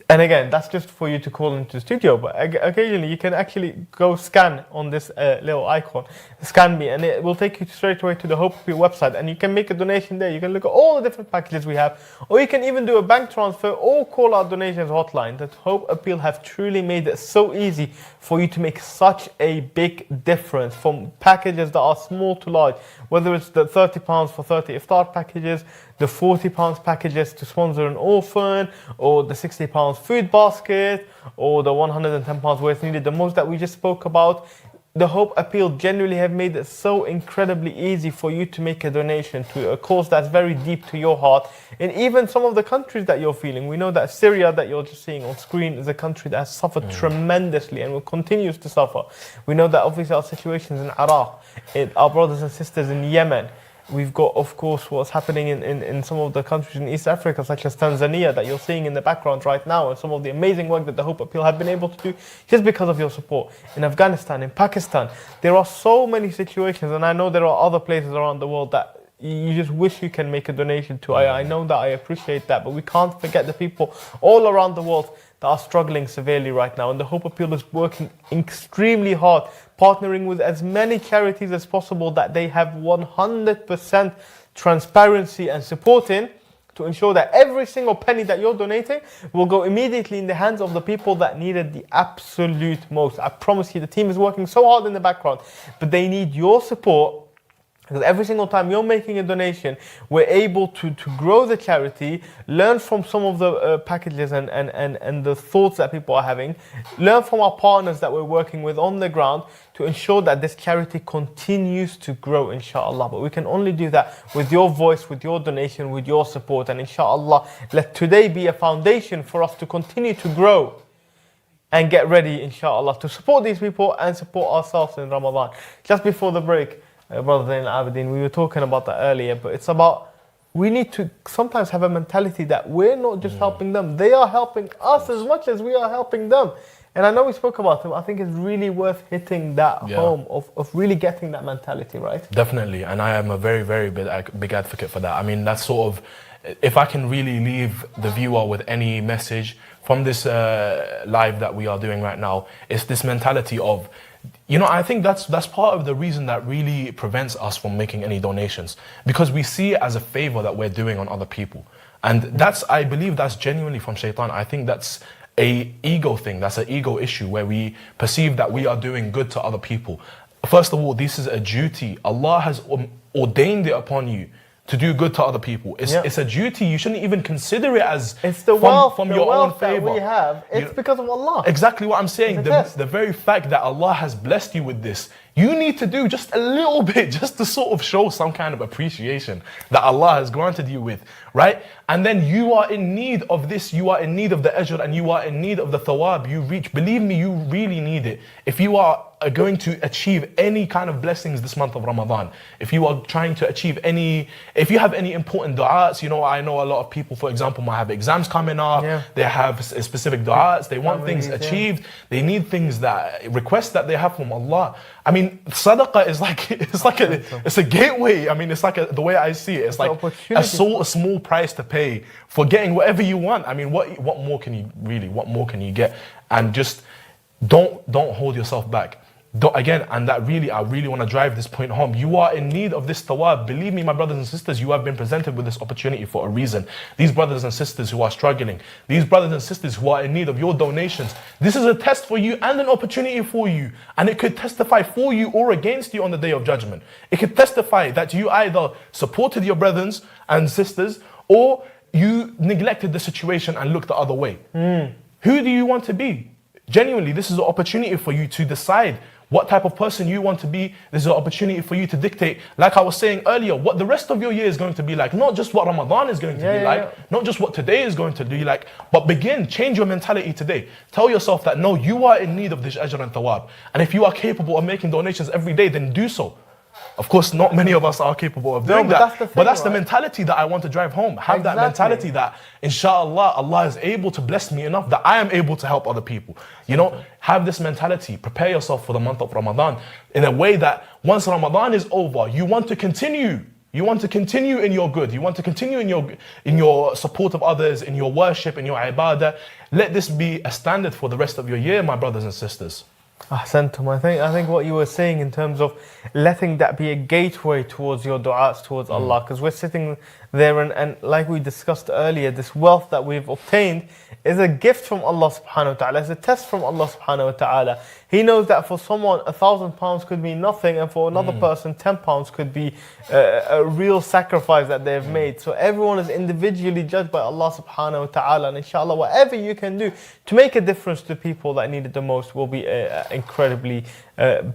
And again, that's just for you to call into the studio, but occasionally you can actually go scan on this little icon, scan me, and it will take you straight away to the Hope Appeal website, and you can make a donation there. You can look at all the different packages we have, or you can even do a bank transfer or call our donations hotline. That Hope Appeal have truly made it so easy for you to make such a big difference, from packages that are small to large, whether it's the £30 for 30 iftar packages, the £40 packages to sponsor an orphan, or the £60 food basket, or the £110 where it's needed the most that we just spoke about. The Hope Appeal generally have made it so incredibly easy for you to make a donation to a cause that's very deep to your heart. And even some of the countries that you're feeling, we know that Syria, that you're just seeing on screen, is a country that has suffered tremendously and will continues to suffer. We know that obviously our situations in Iraq, our brothers and sisters in Yemen. We've got, of course, what's happening in some of the countries in East Africa, such as Tanzania, that you're seeing in the background right now, and some of the amazing work that the Hope Appeal have been able to do just because of your support. In Afghanistan, in Pakistan, there are so many situations, and I know there are other places around the world that you just wish you can make a donation to. I know that, I appreciate that, but we can't forget the people all around the world that are struggling severely right now. And the Hope Appeal is working extremely hard, partnering with as many charities as possible that they have 100% transparency and support in, to ensure that every single penny that you're donating will go immediately in the hands of the people that need it the absolute most. I promise you, the team is working so hard in the background, but they need your support. Because every single time you're making a donation, we're able to grow the charity, learn from some of the packages and the thoughts that people are having, learn from our partners that we're working with on the ground to ensure that this charity continues to grow, inshallah. But we can only do that with your voice, with your donation, with your support. And inshallah, let today be a foundation for us to continue to grow and get ready, inshallah, to support these people and support ourselves in Ramadan. Just before the break, Brother Zain Al-Abidin, we were talking about that earlier, but it's about, we need to sometimes have a mentality that we're not just helping them, they are helping us as much as we are helping them. And I know we spoke about them. I think it's really worth hitting that home of really getting that mentality, right? Definitely, and I am a very, very big advocate for that. I mean, that's sort of, if I can really leave the viewer with any message from this live that we are doing right now, it's this mentality of, you know, I think that's part of the reason that really prevents us from making any donations, because we see it as a favor that we're doing on other people. And that's, I believe that's genuinely from shaitan. I think that's a ego thing. That's an ego issue where we perceive that we are doing good to other people. First of all, this is a duty. Allah has ordained it upon you to do good to other people. It's a duty. You shouldn't even consider it as it's the wealth, from your own favor. That we have. It's because of Allah. Exactly what I'm saying. The very fact that Allah has blessed you with this, you need to do just a little bit, just to sort of show some kind of appreciation that Allah has granted you with, right? And then you are in need of this, you are in need of the ajr, and you are in need of the thawab. You reach, believe me, you really need it. If you are going to achieve any kind of blessings this month of Ramadan, if you are trying to achieve if you have any important du'as, you know, I know a lot of people, for example, might have exams coming up, they have specific du'as, they want things achieved, they need things requests that they have from Allah. I mean, sadaqah is like, it's a gateway. I mean, it's like the way I see it, it's like a small price to pay for getting whatever you want. I mean, what more can you get? And just don't hold yourself back. Again, and that really, I really want to drive this point home. You are in need of this thawab. Believe me, my brothers and sisters, you have been presented with this opportunity for a reason. These brothers and sisters who are struggling, these brothers and sisters who are in need of your donations, this is a test for you and an opportunity for you. And it could testify for you or against you on the day of judgment. It could testify that you either supported your brothers and sisters or you neglected the situation and looked the other way. Who do you want to be? Genuinely, this is an opportunity for you to decide what type of person you want to be. This is an opportunity for you to dictate, like I was saying earlier, what the rest of your year is going to be like. Not just what Ramadan is going to be like, not just what today is going to be like, but change your mentality today. Tell yourself that no, you are in need of this ajr and thawab. And if you are capable of making donations every day, then do so. Of course, not many of us are capable of doing but that. that's the thing, but that's the right? mentality that I want to drive home. Have that Exactly. mentality that, inshallah, Allah is able to bless me enough that I am able to help other people. You know, have this mentality. Prepare yourself for the month of Ramadan in a way that once Ramadan is over, you want to continue. You want to continue in your good. You want to continue in your support of others, in your worship, in your ibadah. Let this be a standard for the rest of your year, my brothers and sisters. Ahsantum. I think what you were saying in terms of letting that be a gateway towards your du'as towards Allah, because we're sitting there and like we discussed earlier, this wealth that we've obtained is a gift from Allah subhanahu wa ta'ala, it's a test from Allah subhanahu wa ta'ala. He knows that for someone £1,000 could be nothing, and for another person £10 could be a real sacrifice that they've made. So everyone is individually judged by Allah subhanahu wa ta'ala, and inshallah whatever you can do to make a difference to people that need it the most will be incredibly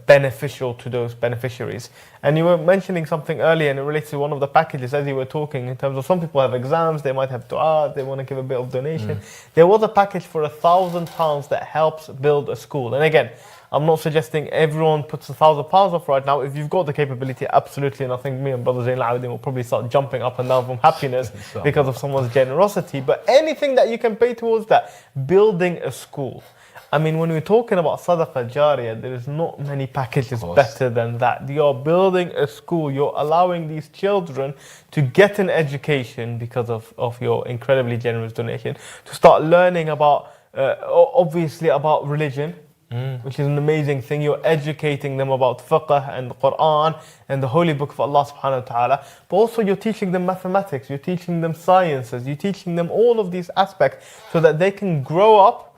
beneficial to those beneficiaries. And you were mentioning something earlier, and it relates to one of the packages as you were talking, in terms of some people have exams, they might have dua, they want to give a bit of donation. There was a package for £1,000 that helps build a school. And again, I'm not suggesting everyone puts £1,000 off right now. If you've got the capability, absolutely. And I think me and Brother Zain Al-Abidin will probably start jumping up and down from happiness because of someone's generosity. But anything that you can pay towards that, building a school. I mean, when we're talking about sadaqah jariyah, there is not many packages better than that. You're building a school, you're allowing these children to get an education because of your incredibly generous donation, to start learning about, obviously about religion, which is an amazing thing. You're educating them about fiqh and the Quran and the holy book of Allah subhanahu wa ta'ala. But also you're teaching them mathematics, you're teaching them sciences, you're teaching them all of these aspects so that they can grow up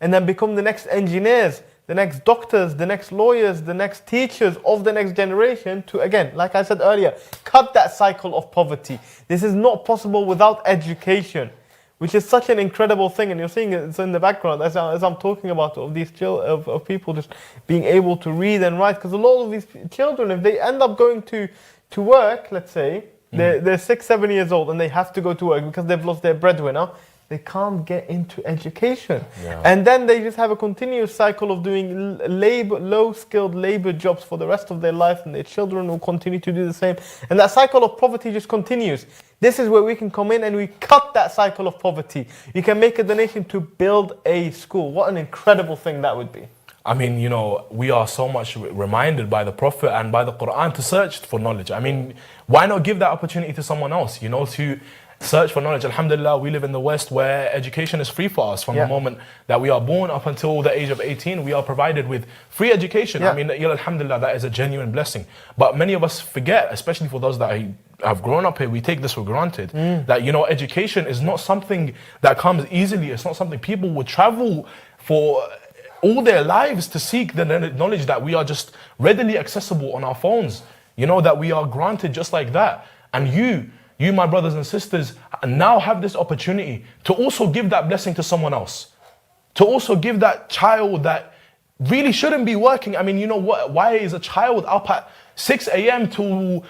and then become the next engineers, the next doctors, the next lawyers, the next teachers of the next generation to, again, like I said earlier, cut that cycle of poverty. This is not possible without education, which is such an incredible thing. And you're seeing it's in the background as I'm talking about of these of people just being able to read and write. Because a lot of these children, if they end up going to work, let's say, they're 6, 7 years old and they have to go to work because they've lost their breadwinner, they can't get into education. And then they just have a continuous cycle of doing low-skilled labor jobs for the rest of their life, and their children will continue to do the same. And that cycle of poverty just continues. This is where we can come in and we cut that cycle of poverty. You can make a donation to build a school. What an incredible thing that would be. I mean, you know, we are so much reminded by the Prophet and by the Quran to search for knowledge. I mean, why not give that opportunity to someone else, you know, to search for knowledge. Alhamdulillah, we live in the West where education is free for us. From the moment that we are born up until the age of 18, we are provided with free education. I mean, alhamdulillah, that is a genuine blessing. But many of us forget, especially for those that have grown up here, we take this for granted, that, you know, education is not something that comes easily. It's not something people would travel for all their lives to seek the knowledge that we are just readily accessible on our phones, you know, that we are granted just like that. And you, my brothers and sisters, now have this opportunity to also give that blessing to someone else. To also give that child that really shouldn't be working. I mean, you know what? Why is a child up at 6 a.m. to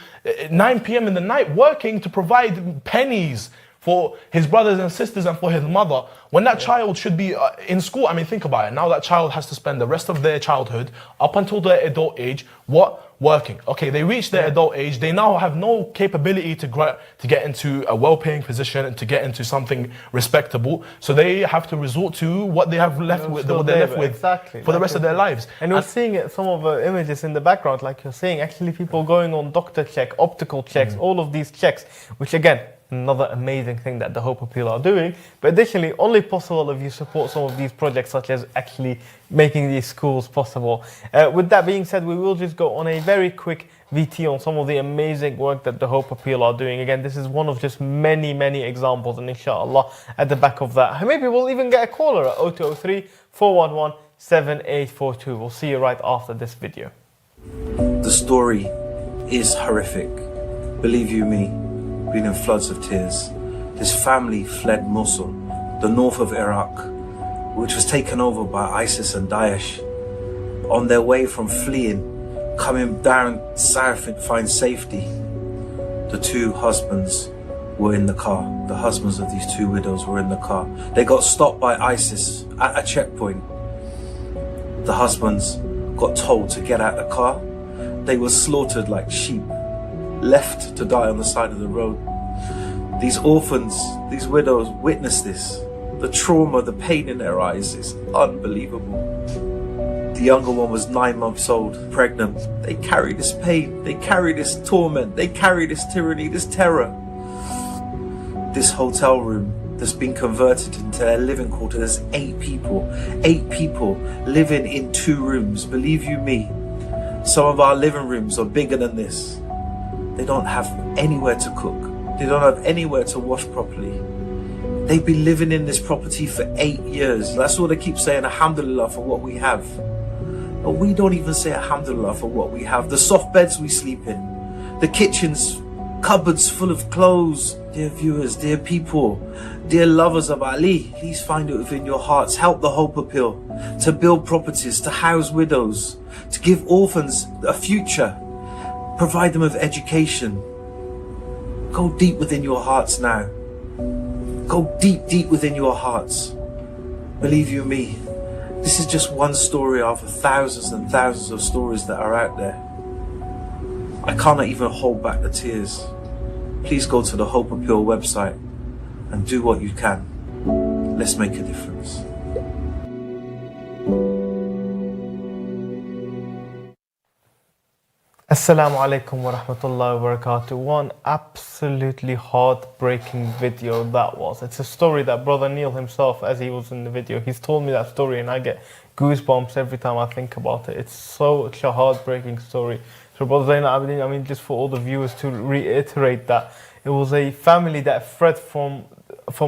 9 p.m. in the night working to provide pennies for his brothers and sisters and for his mother, when that child should be in school? I mean, think about it. Now that child has to spend the rest of their childhood up until their adult age, working. Okay, they reach their adult age, they now have no capability to get into a well-paying position and to get into something respectable. So they have to resort to what they have left with, what they're left with for the rest of their lives. And we're seeing it, some of the images in the background, like you're saying, actually people going on doctor check, optical checks, all of these checks, which again, another amazing thing that the Hope Appeal are doing. But additionally, only possible if you support some of these projects, such as actually making these schools possible. With that being said, we will just go on a very quick VT on some of the amazing work that the Hope Appeal are doing. Again, this is one of just many, many examples, and inshallah, at the back of that, maybe we'll even get a caller at 0203 411 7842. We'll see you right after this video. The story is horrific. Believe you me, been in floods of tears. This family fled Mosul, the north of Iraq, which was taken over by ISIS and Daesh. On their way from fleeing, coming down south to find safety, the two husbands were in the car. The husbands of these two widows were in the car. They got stopped by ISIS at a checkpoint. The husbands got told to get out the car They were slaughtered like sheep, left to die on the side of the road. These orphans, these widows witnessed this. The trauma, the pain in their eyes is unbelievable. The younger one was 9 months old, pregnant. They carry this pain, they carry this torment, they carry this tyranny, this terror. This hotel room that's been converted into a living quarter. There's 8 people living in 2 rooms. Believe you me, some of our living rooms are bigger than this. They don't have anywhere to cook. They don't have anywhere to wash properly. They've been living in this property for 8 years. That's all they keep saying, alhamdulillah, for what we have. But we don't even say alhamdulillah for what we have. The soft beds we sleep in, the kitchens, cupboards full of clothes. Dear viewers, dear people, dear lovers of Ali, please find it within your hearts. Help the Hope Appeal to build properties, to house widows, to give orphans a future, provide them with education. Go deep within your hearts now. Go deep, deep within your hearts. Believe you me, this is just one story of thousands and thousands of stories that are out there. I cannot even hold back the tears. Please go to the Hope Appeal website and do what you can. Let's make a difference. Assalamu alaikum wa rahmatullahi wa barakatuh. One absolutely heartbreaking video that was. It's a story that Brother Neil himself, as he was in the video, he's told me that story and I get goosebumps every time I think about it. It's such a heartbreaking story. So Brother Zainal Abidin, I mean, just for all the viewers to reiterate that, it was a family that fled from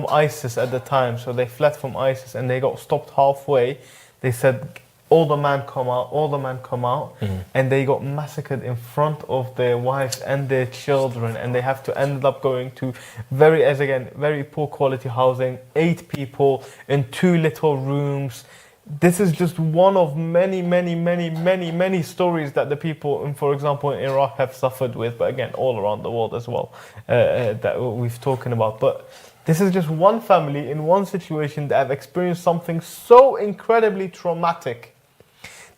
ISIS at the time. So they fled from ISIS and they got stopped halfway. They said, all the men come out, and they got massacred in front of their wives and their children, and they have to end up going to very poor quality housing, 8 people in 2 little rooms. This is just one of many stories that the people, for example, in Iraq have suffered with, but again, all around the world as well, that we've spoken about. But this is just one family in one situation that have experienced something so incredibly traumatic.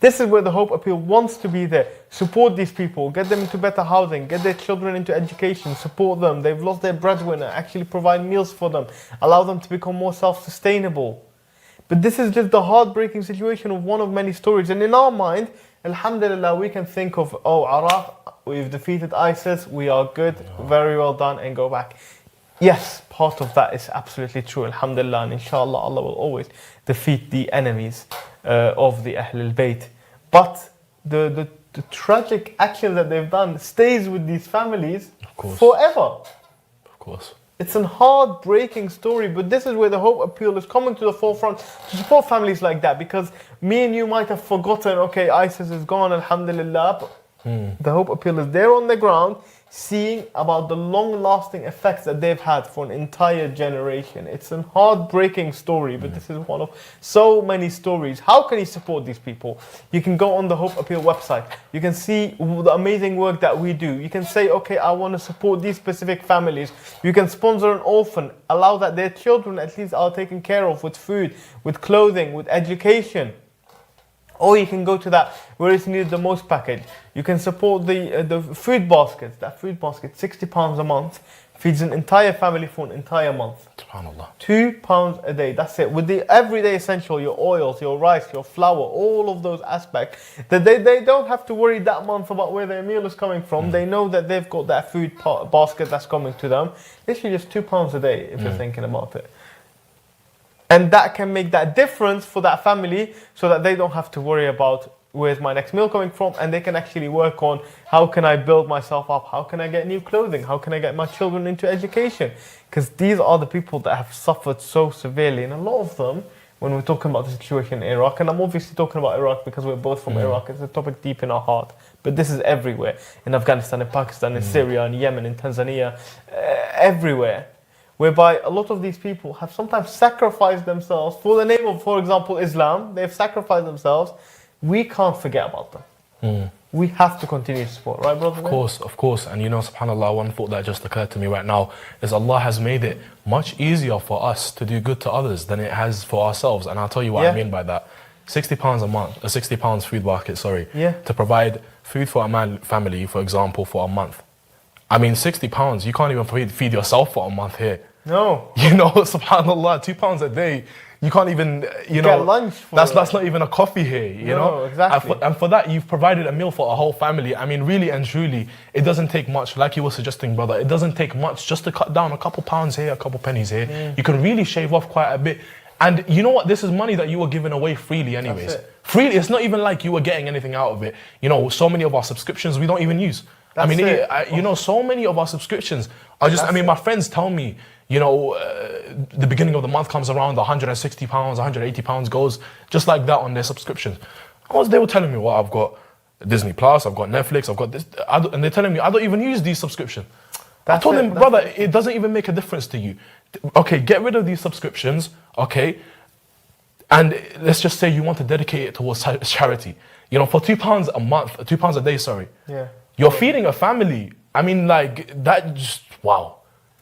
This is where the Hope Appeal wants to be there. Support these people, get them into better housing, get their children into education, support them. They've lost their breadwinner, actually provide meals for them, allow them to become more self-sustainable. But this is just the heartbreaking situation of one of many stories. And in our mind, alhamdulillah, we can think of, oh, Iraq, we've defeated ISIS, we are good, very well done, and go back. Yes, part of that is absolutely true, alhamdulillah, and inshallah, Allah will always defeat the enemies of the Ahlulbayt. But the tragic action that they've done stays with these families forever. Of course. It's a heartbreaking story, but this is where the Hope Appeal is coming to the forefront to support families like that, because me and you might have forgotten, okay, ISIS is gone, alhamdulillah, but the Hope Appeal is there on the ground, seeing about the long-lasting effects that they've had for an entire generation. It's a heartbreaking story, but this is one of so many stories. How can you support these people? You can go on the Hope Appeal website. You can see the amazing work that we do. You can say, okay, I want to support these specific families. You can sponsor an orphan, allow that their children at least are taken care of with food, with clothing, with education. Or you can go to that where it's needed the most package. You can support the food baskets. That food basket, £60 a month, feeds an entire family for an entire month. SubhanAllah. £2 a day, that's it. With the everyday essential, your oils, your rice, your flour, all of those aspects, that they don't have to worry that month about where their meal is coming from. They know that they've got that food basket that's coming to them. Literally just £2 a day if you're thinking about it. And that can make that difference for that family so that they don't have to worry about where's my next meal coming from, and they can actually work on how can I build myself up, how can I get new clothing, how can I get my children into education. Because these are the people that have suffered so severely, and a lot of them, when we're talking about the situation in Iraq, and I'm obviously talking about Iraq because we're both from Iraq, it's a topic deep in our heart, but this is everywhere, in Afghanistan, in Pakistan, in Syria, in Yemen, in Tanzania, everywhere. Whereby a lot of these people have sometimes sacrificed themselves for the name of, for example, Islam. They've sacrificed themselves. We can't forget about them. We have to continue to support, right, brother? Of course. And you know, subhanAllah, one thought that just occurred to me right now is Allah has made it much easier for us to do good to others than it has for ourselves. And I'll tell you what I mean by that. £60 a month, £60 food basket, to provide food for a family, for example, for a month. I mean, £60, you can't even feed yourself for a month here. No. You know, subhanAllah, £2 a day. You can't even, you know, get lunch for that's not even a coffee here, you know? Exactly. And for that, you've provided a meal for a whole family. I mean, really and truly, it doesn't take much, like you were suggesting, brother, it doesn't take much just to cut down a couple pounds here, a couple pennies here. You can really shave off quite a bit. And you know what? This is money that you were giving away freely anyways. That's it. Freely, it's not even like you were getting anything out of it. You know, so many of our subscriptions we don't even use. I mean, you know, so many of our subscriptions are just, I mean, my friends tell me, you know, the beginning of the month comes around, £160, £180 goes just like that on their subscriptions. They were telling me, well, I've got Disney Plus, I've got Netflix, I've got this, and they're telling me, I don't even use these subscriptions. I told them, brother, it doesn't even make a difference to you. Okay, get rid of these subscriptions, okay, and let's just say you want to dedicate it towards charity. You know, for £2 a month, £2 a day, sorry. Yeah. You're feeding a family. I mean, like, that just, wow.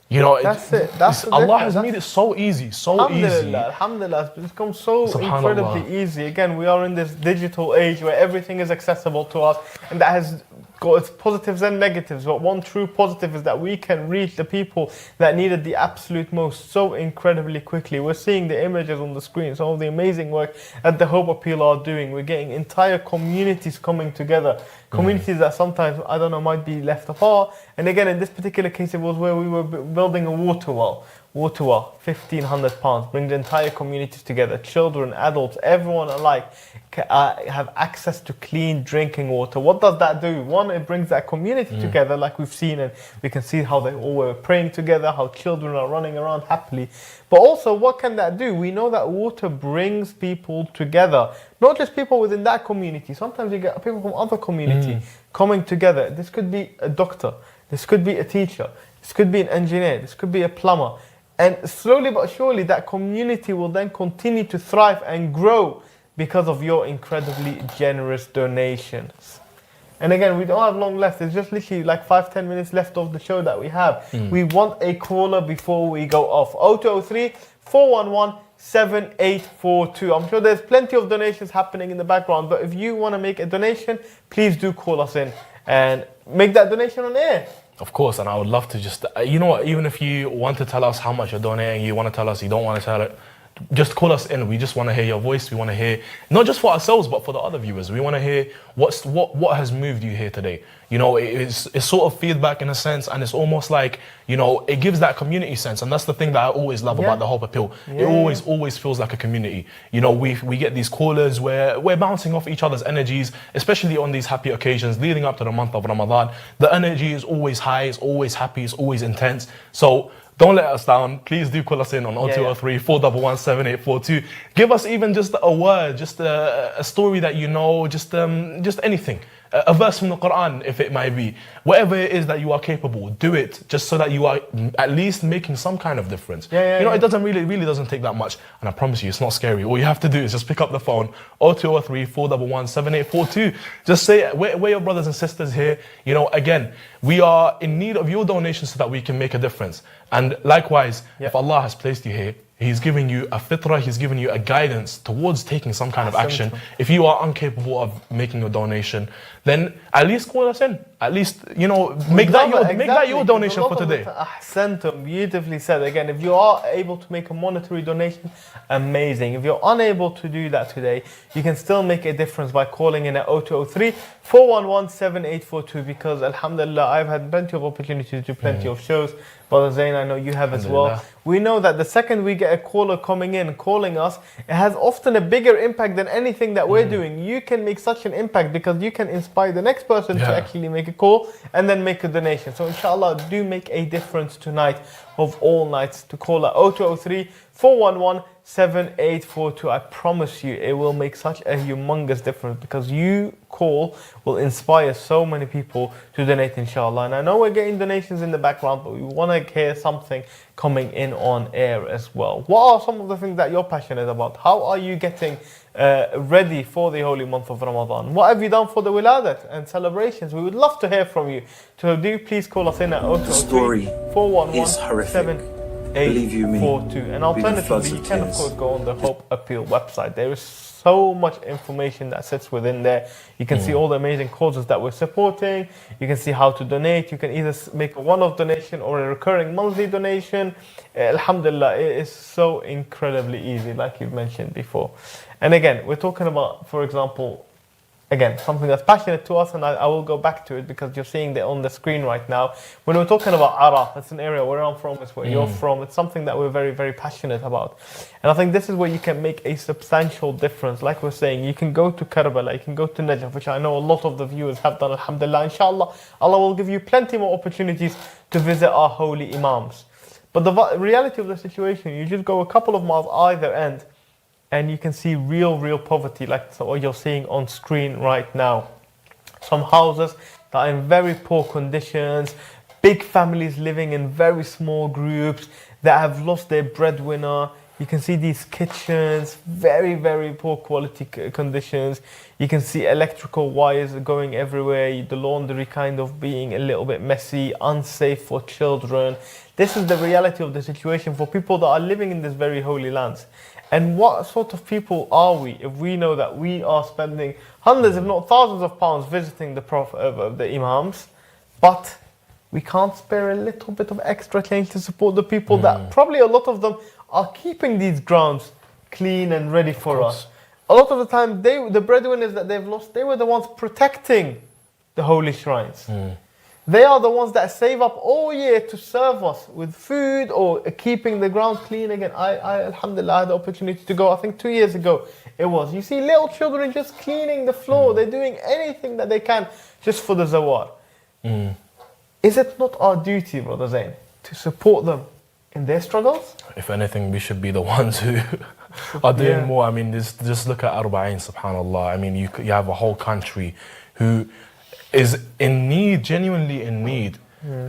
You know, Allah has made it so easy, so easy. Alhamdulillah, it's become so incredibly easy. Again, we are in this digital age where everything is accessible to us, and that has got its positives and negatives. But one true positive is that we can reach the people that needed the absolute most so incredibly quickly. We're seeing the images on the screen, some of the amazing work that the Hope Appeal are doing. We're getting entire communities coming together. Communities that sometimes, I don't know, might be left apart. And again, in this particular case, it was where we were building a water well. Water well, £1,500, bring the entire communities together. Children, adults, everyone alike have access to clean drinking water. What does that do? One, it brings that community together, like we've seen, and we can see how they all were praying together, how children are running around happily. But also, what can that do? We know that water brings people together, not just people within that community. Sometimes you get people from other community coming together. This could be a doctor, this could be a teacher, this could be an engineer, this could be a plumber. And slowly but surely, that community will then continue to thrive and grow because of your incredibly generous donations. And again, we don't have long left. There's just literally like 5-10 minutes left of the show that we have. We want a caller before we go off. 0203 411 7842. I'm sure there's plenty of donations happening in the background, but if you want to make a donation, please do call us in and make that donation on air. Of course, and I would love to just, you know what, even if you want to tell us how much you're donating, you want to tell us you don't want to tell it, just call us in. We just want to hear your voice. We want to hear, not just for ourselves, but for the other viewers. We want to hear what has moved you here today. You know, it's sort of feedback in a sense, and it's almost like, you know, it gives that community sense. And that's the thing that I always love about the Hope Appeal. It always feels like a community. You know, we get these callers where we're bouncing off each other's energies, especially on these happy occasions leading up to the month of Ramadan. The energy is always high, it's always happy, it's always intense. So don't let us down. Please do call us in on 0203 411 7842. Give us even just a word, just a story that you know, just anything. A verse from the Quran, if it might be. Whatever it is that you are capable, do it, just so that you are at least making some kind of difference. It doesn't really doesn't take that much. And I promise you, it's not scary. All you have to do is just pick up the phone, 0203 411 7842. Just say, we're your brothers and sisters here. You know, again, we are in need of your donations so that we can make a difference. And likewise, if Allah has placed you here, He's giving you a fitrah, He's giving you a guidance towards taking some kind of action. If you are incapable of making a donation, then at least call us in. At least, you know, make that your donation for today. Ahsantum, beautifully said. Again, if you are able to make a monetary donation, amazing. If you're unable to do that today, you can still make a difference by calling in at 0203 411 7842, because alhamdulillah, I've had plenty of opportunities to do plenty of shows. Brother Zain, I know you have as well. We know that the second we get a caller coming in, calling us, it has often a bigger impact than anything that we're doing. You can make such an impact because you can inspire the next person to actually make a call and then make a donation. So inshallah, do make a difference tonight of all nights to call at 0203 411 7842. I promise you, it will make such a humongous difference because you call will inspire so many people to donate, inshallah. And I know we're getting donations in the background, but we want to hear something coming in on air as well. What are some of the things that you're passionate about? How are you getting ready for the holy month of Ramadan? What have you done for the wiladat and celebrations? We would love to hear from you. So do please call us in at 0203 411 Believe you me, 7842. And alternatively, you can of course go on the Hope Appeal website. There is so much information that sits within there. You can see all the amazing causes that we're supporting. You can see how to donate. You can either make a one-off donation or a recurring monthly donation. Alhamdulillah, it is so incredibly easy, like you've mentioned before. And again, we're talking about, for example, again, something that's passionate to us, and I will go back to it because you're seeing it on the screen right now. When we're talking about Araf, it's an area where I'm from, it's where you're from, it's something that we're very, very passionate about. And I think this is where you can make a substantial difference. Like we're saying, you can go to Karbala, you can go to Najaf, which I know a lot of the viewers have done, alhamdulillah. Inshallah, Allah will give you plenty more opportunities to visit our holy Imams. But the reality of the situation, you just go a couple of miles either end, and you can see real poverty, like what you're seeing on screen right now. Some houses that are in very poor conditions, big families living in very small groups that have lost their breadwinner. You can see these kitchens, very poor quality conditions. You can see electrical wires going everywhere, the laundry kind of being a little bit messy, unsafe for children. This is the reality of the situation for people that are living in these very holy lands. And what sort of people are we if we know that we are spending hundreds, if not thousands of pounds visiting the Prophet, the Imams, but we can't spare a little bit of extra change to support the people that probably a lot of them are keeping these grounds clean and ready for us. A lot of the time, the breadwinners that they've lost, they were the ones protecting the holy shrines. They are the ones that save up all year to serve us with food or keeping the ground clean. Again, I alhamdulillah, had the opportunity to go, I think 2 years ago it was. You see little children just cleaning the floor. They're doing anything that they can just for the zawar. Is it not our duty, Brother Zain, to support them in their struggles? If anything, we should be the ones who are doing more. I mean, just look at Arba'in, subhanAllah. I mean, you have a whole country who is in need, genuinely in need.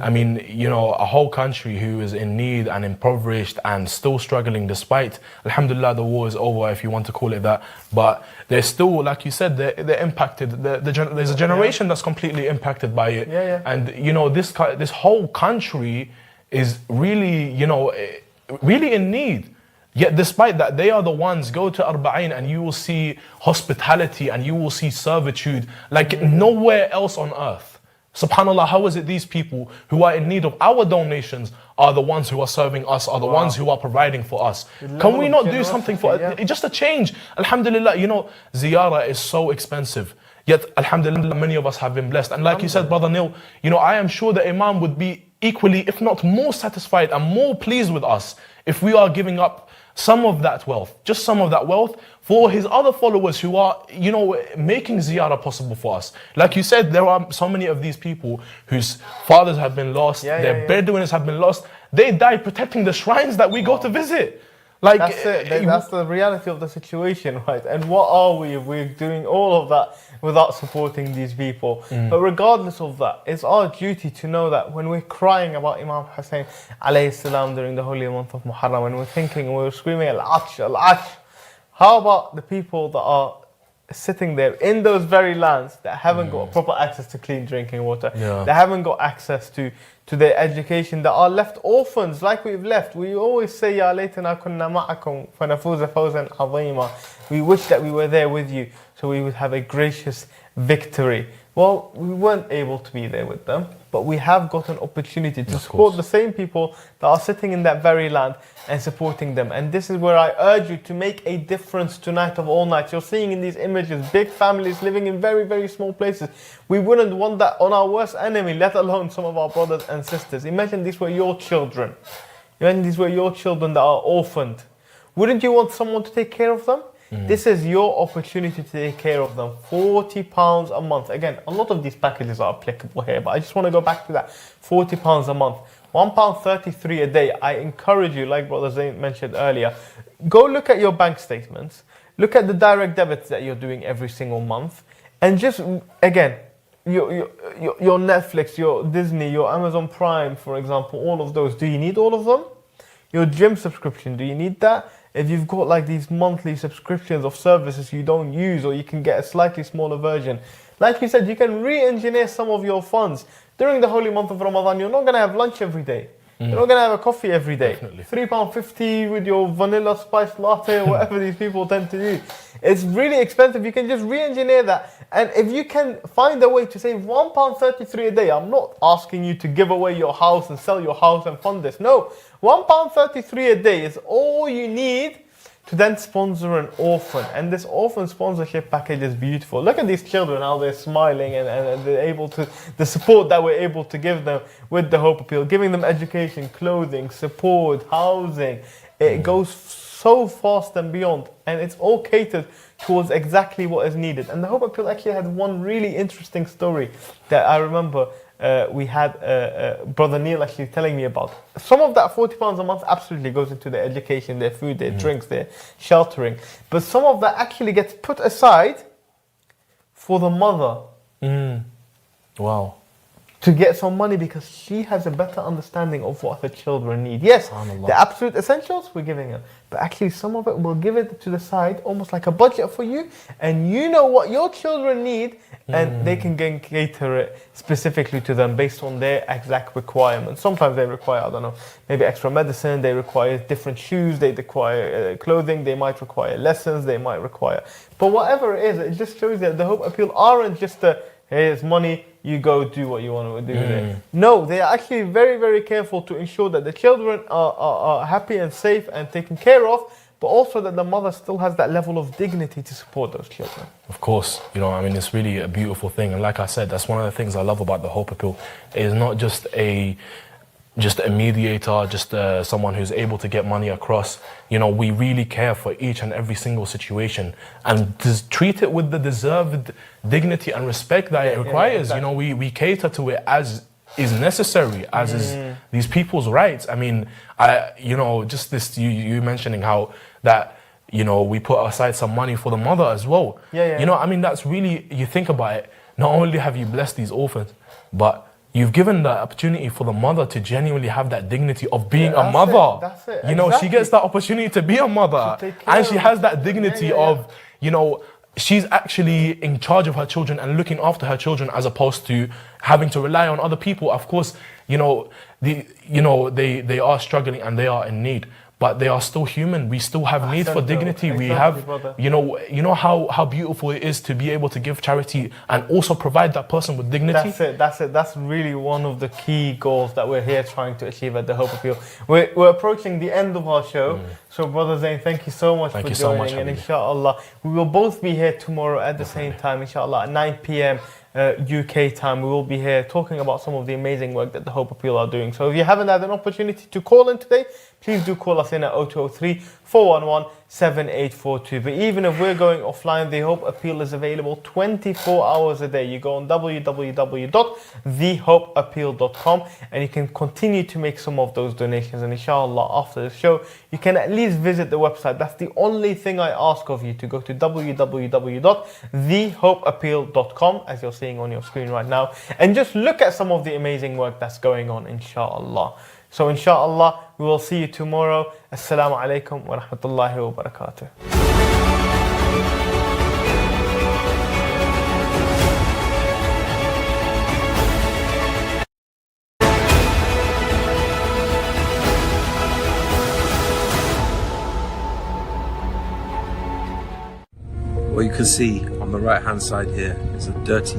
I mean, you know, a whole country who is in need and impoverished and still struggling despite, alhamdulillah, the war is over, if you want to call it that. But they're still, like you said, they're impacted. There's a generation that's completely impacted by it. And, you know, this whole country is really, you know, really in need. Yet despite that, they are the ones, go to Arba'in and you will see hospitality and you will see servitude like nowhere else on earth. SubhanAllah, how is it these people who are in need of our donations are the ones who are serving us, are the ones who are providing for us? Can we not do something for it? Just a change? Alhamdulillah, you know, ziyarah is so expensive. Yet, alhamdulillah, many of us have been blessed. And like you said, Brother Neil, you know, I am sure the Imam would be equally, if not more satisfied and more pleased with us if we are giving up some of that wealth, just some of that wealth for his other followers who are, you know, making ziyarah possible for us. Like you said, there are so many of these people whose fathers have been lost, their breadwinners have been lost. They died protecting the shrines that we go to visit. Like, that's it. That's the reality of the situation, right? And what are we if we're doing all of that without supporting these people? But regardless of that, it's our duty to know that when we're crying about Imam Hussein alayhi salam during the holy month of Muharram, when we're thinking, we're screaming al-Atsh, al-Atsh, how about the people that are sitting there in those very lands that haven't got proper access to clean drinking water, that haven't got access to their education, that are left orphans like we've left? We always say, Ya laytana kunna ma'akum fanafuza fawzan azima. We wish that we were there with you so we would have a gracious victory. Well, we weren't able to be there with them, but we have got an opportunity to support the same people that are sitting in that very land and supporting them. And this is where I urge you to make a difference tonight of all nights. You're seeing in these images big families living in very small places. We wouldn't want that on our worst enemy, let alone some of our brothers and sisters. Imagine these were your children. Imagine these were your children that are orphaned. Wouldn't you want someone to take care of them? This is your opportunity to take care of them. £40 a month. Again, a lot of these packages are applicable here, but I just want to go back to that. £40 a month. £1.33 a day. I encourage you, like Brother Zain mentioned earlier, go look at your bank statements. Look at the direct debits that you're doing every single month. And just, again, your Netflix, your Disney, your Amazon Prime, for example, all of those. Do you need all of them? Your gym subscription, do you need that? If you've got like these monthly subscriptions of services you don't use, or you can get a slightly smaller version, like you said, you can re-engineer some of your funds. During the holy month of Ramadan, you're not going to have lunch every day. You're not going to have a coffee every day. Definitely. £3.50 with your vanilla spiced latte or whatever these people tend to do. It's really expensive. You can just re-engineer that. And if you can find a way to save £1.33 a day, I'm not asking you to give away your house and sell your house and fund this. No, £1.33 a day is all you need to then sponsor an orphan. And this orphan sponsorship package is beautiful. Look at these children, how they're smiling and they're able to, the support that we're able to give them with the Hope Appeal, giving them education, clothing, support, housing. It goes so fast and beyond, and it's all catered towards exactly what is needed. And the Hope Appeal actually had one really interesting story that I remember we had Brother Neil actually telling me about. Some of that £40 a month absolutely goes into their education, their food, their drinks, their sheltering. But some of that actually gets put aside for the mother. Wow. To get some money because she has a better understanding of what her children need. Yes, the absolute essentials we're giving her, but actually some of it we'll give it to the side, almost like a budget for you, and you know what your children need, and they can cater it specifically to them based on their exact requirements. Sometimes they require, I don't know, maybe extra medicine, they require different shoes, they require clothing, they might require lessons, they might require, but whatever it is, it just shows that the Hope Appeal aren't just a, here's money, you go do what you want to do with it. No, they are actually very, very careful to ensure that the children are happy and safe and taken care of, but also that the mother still has that level of dignity to support those children. Of course, you know, I mean, it's really a beautiful thing. And like I said, that's one of the things I love about the Hope Appeal. It is not just a mediator, just someone who's able to get money across. You know, we really care for each and every single situation and just treat it with the deserved dignity and respect that it requires. Exactly. You know, we cater to it as is necessary, as is these people's rights. I mean, you know, just this, you mentioning how that, you know, we put aside some money for the mother as well. You know, I mean, that's really, you think about it, not only have you blessed these orphans, but you've given the opportunity for the mother to genuinely have that dignity of being a mother. That's it. You know, she gets that opportunity to be a mother, and she has that dignity of, you know, she's actually in charge of her children and looking after her children, as opposed to having to rely on other people. Of course, you know, they are struggling and they are in need, but they are still human. We still have need for dignity. We have, brother. you know how beautiful it is to be able to give charity and also provide that person with dignity. That's it. That's really one of the key goals that we're here trying to achieve at the Hope Appeal. We're approaching the end of our show. So, Brother Zain, thank you so much for joining. So much, and inshallah, we will both be here tomorrow at the same time, inshallah, at 9 p.m. UK time. We will be here talking about some of the amazing work that the Hope Appeal are doing. So if you haven't had an opportunity to call in today, please do call us in at 0203 411 7842. But even if we're going offline, the Hope Appeal is available 24 hours a day. You go on www.thehopeappeal.com and you can continue to make some of those donations. And inshallah, after the show, you can at least visit the website. That's the only thing I ask of you, to go to www.thehopeappeal.com, as you're seeing on your screen right now, and just look at some of the amazing work that's going on, inshallah. So inshallah, we will see you tomorrow. Assalamu alaikum wa rahmatullahi wa barakatuh. What you can see on the right hand side here is a dirty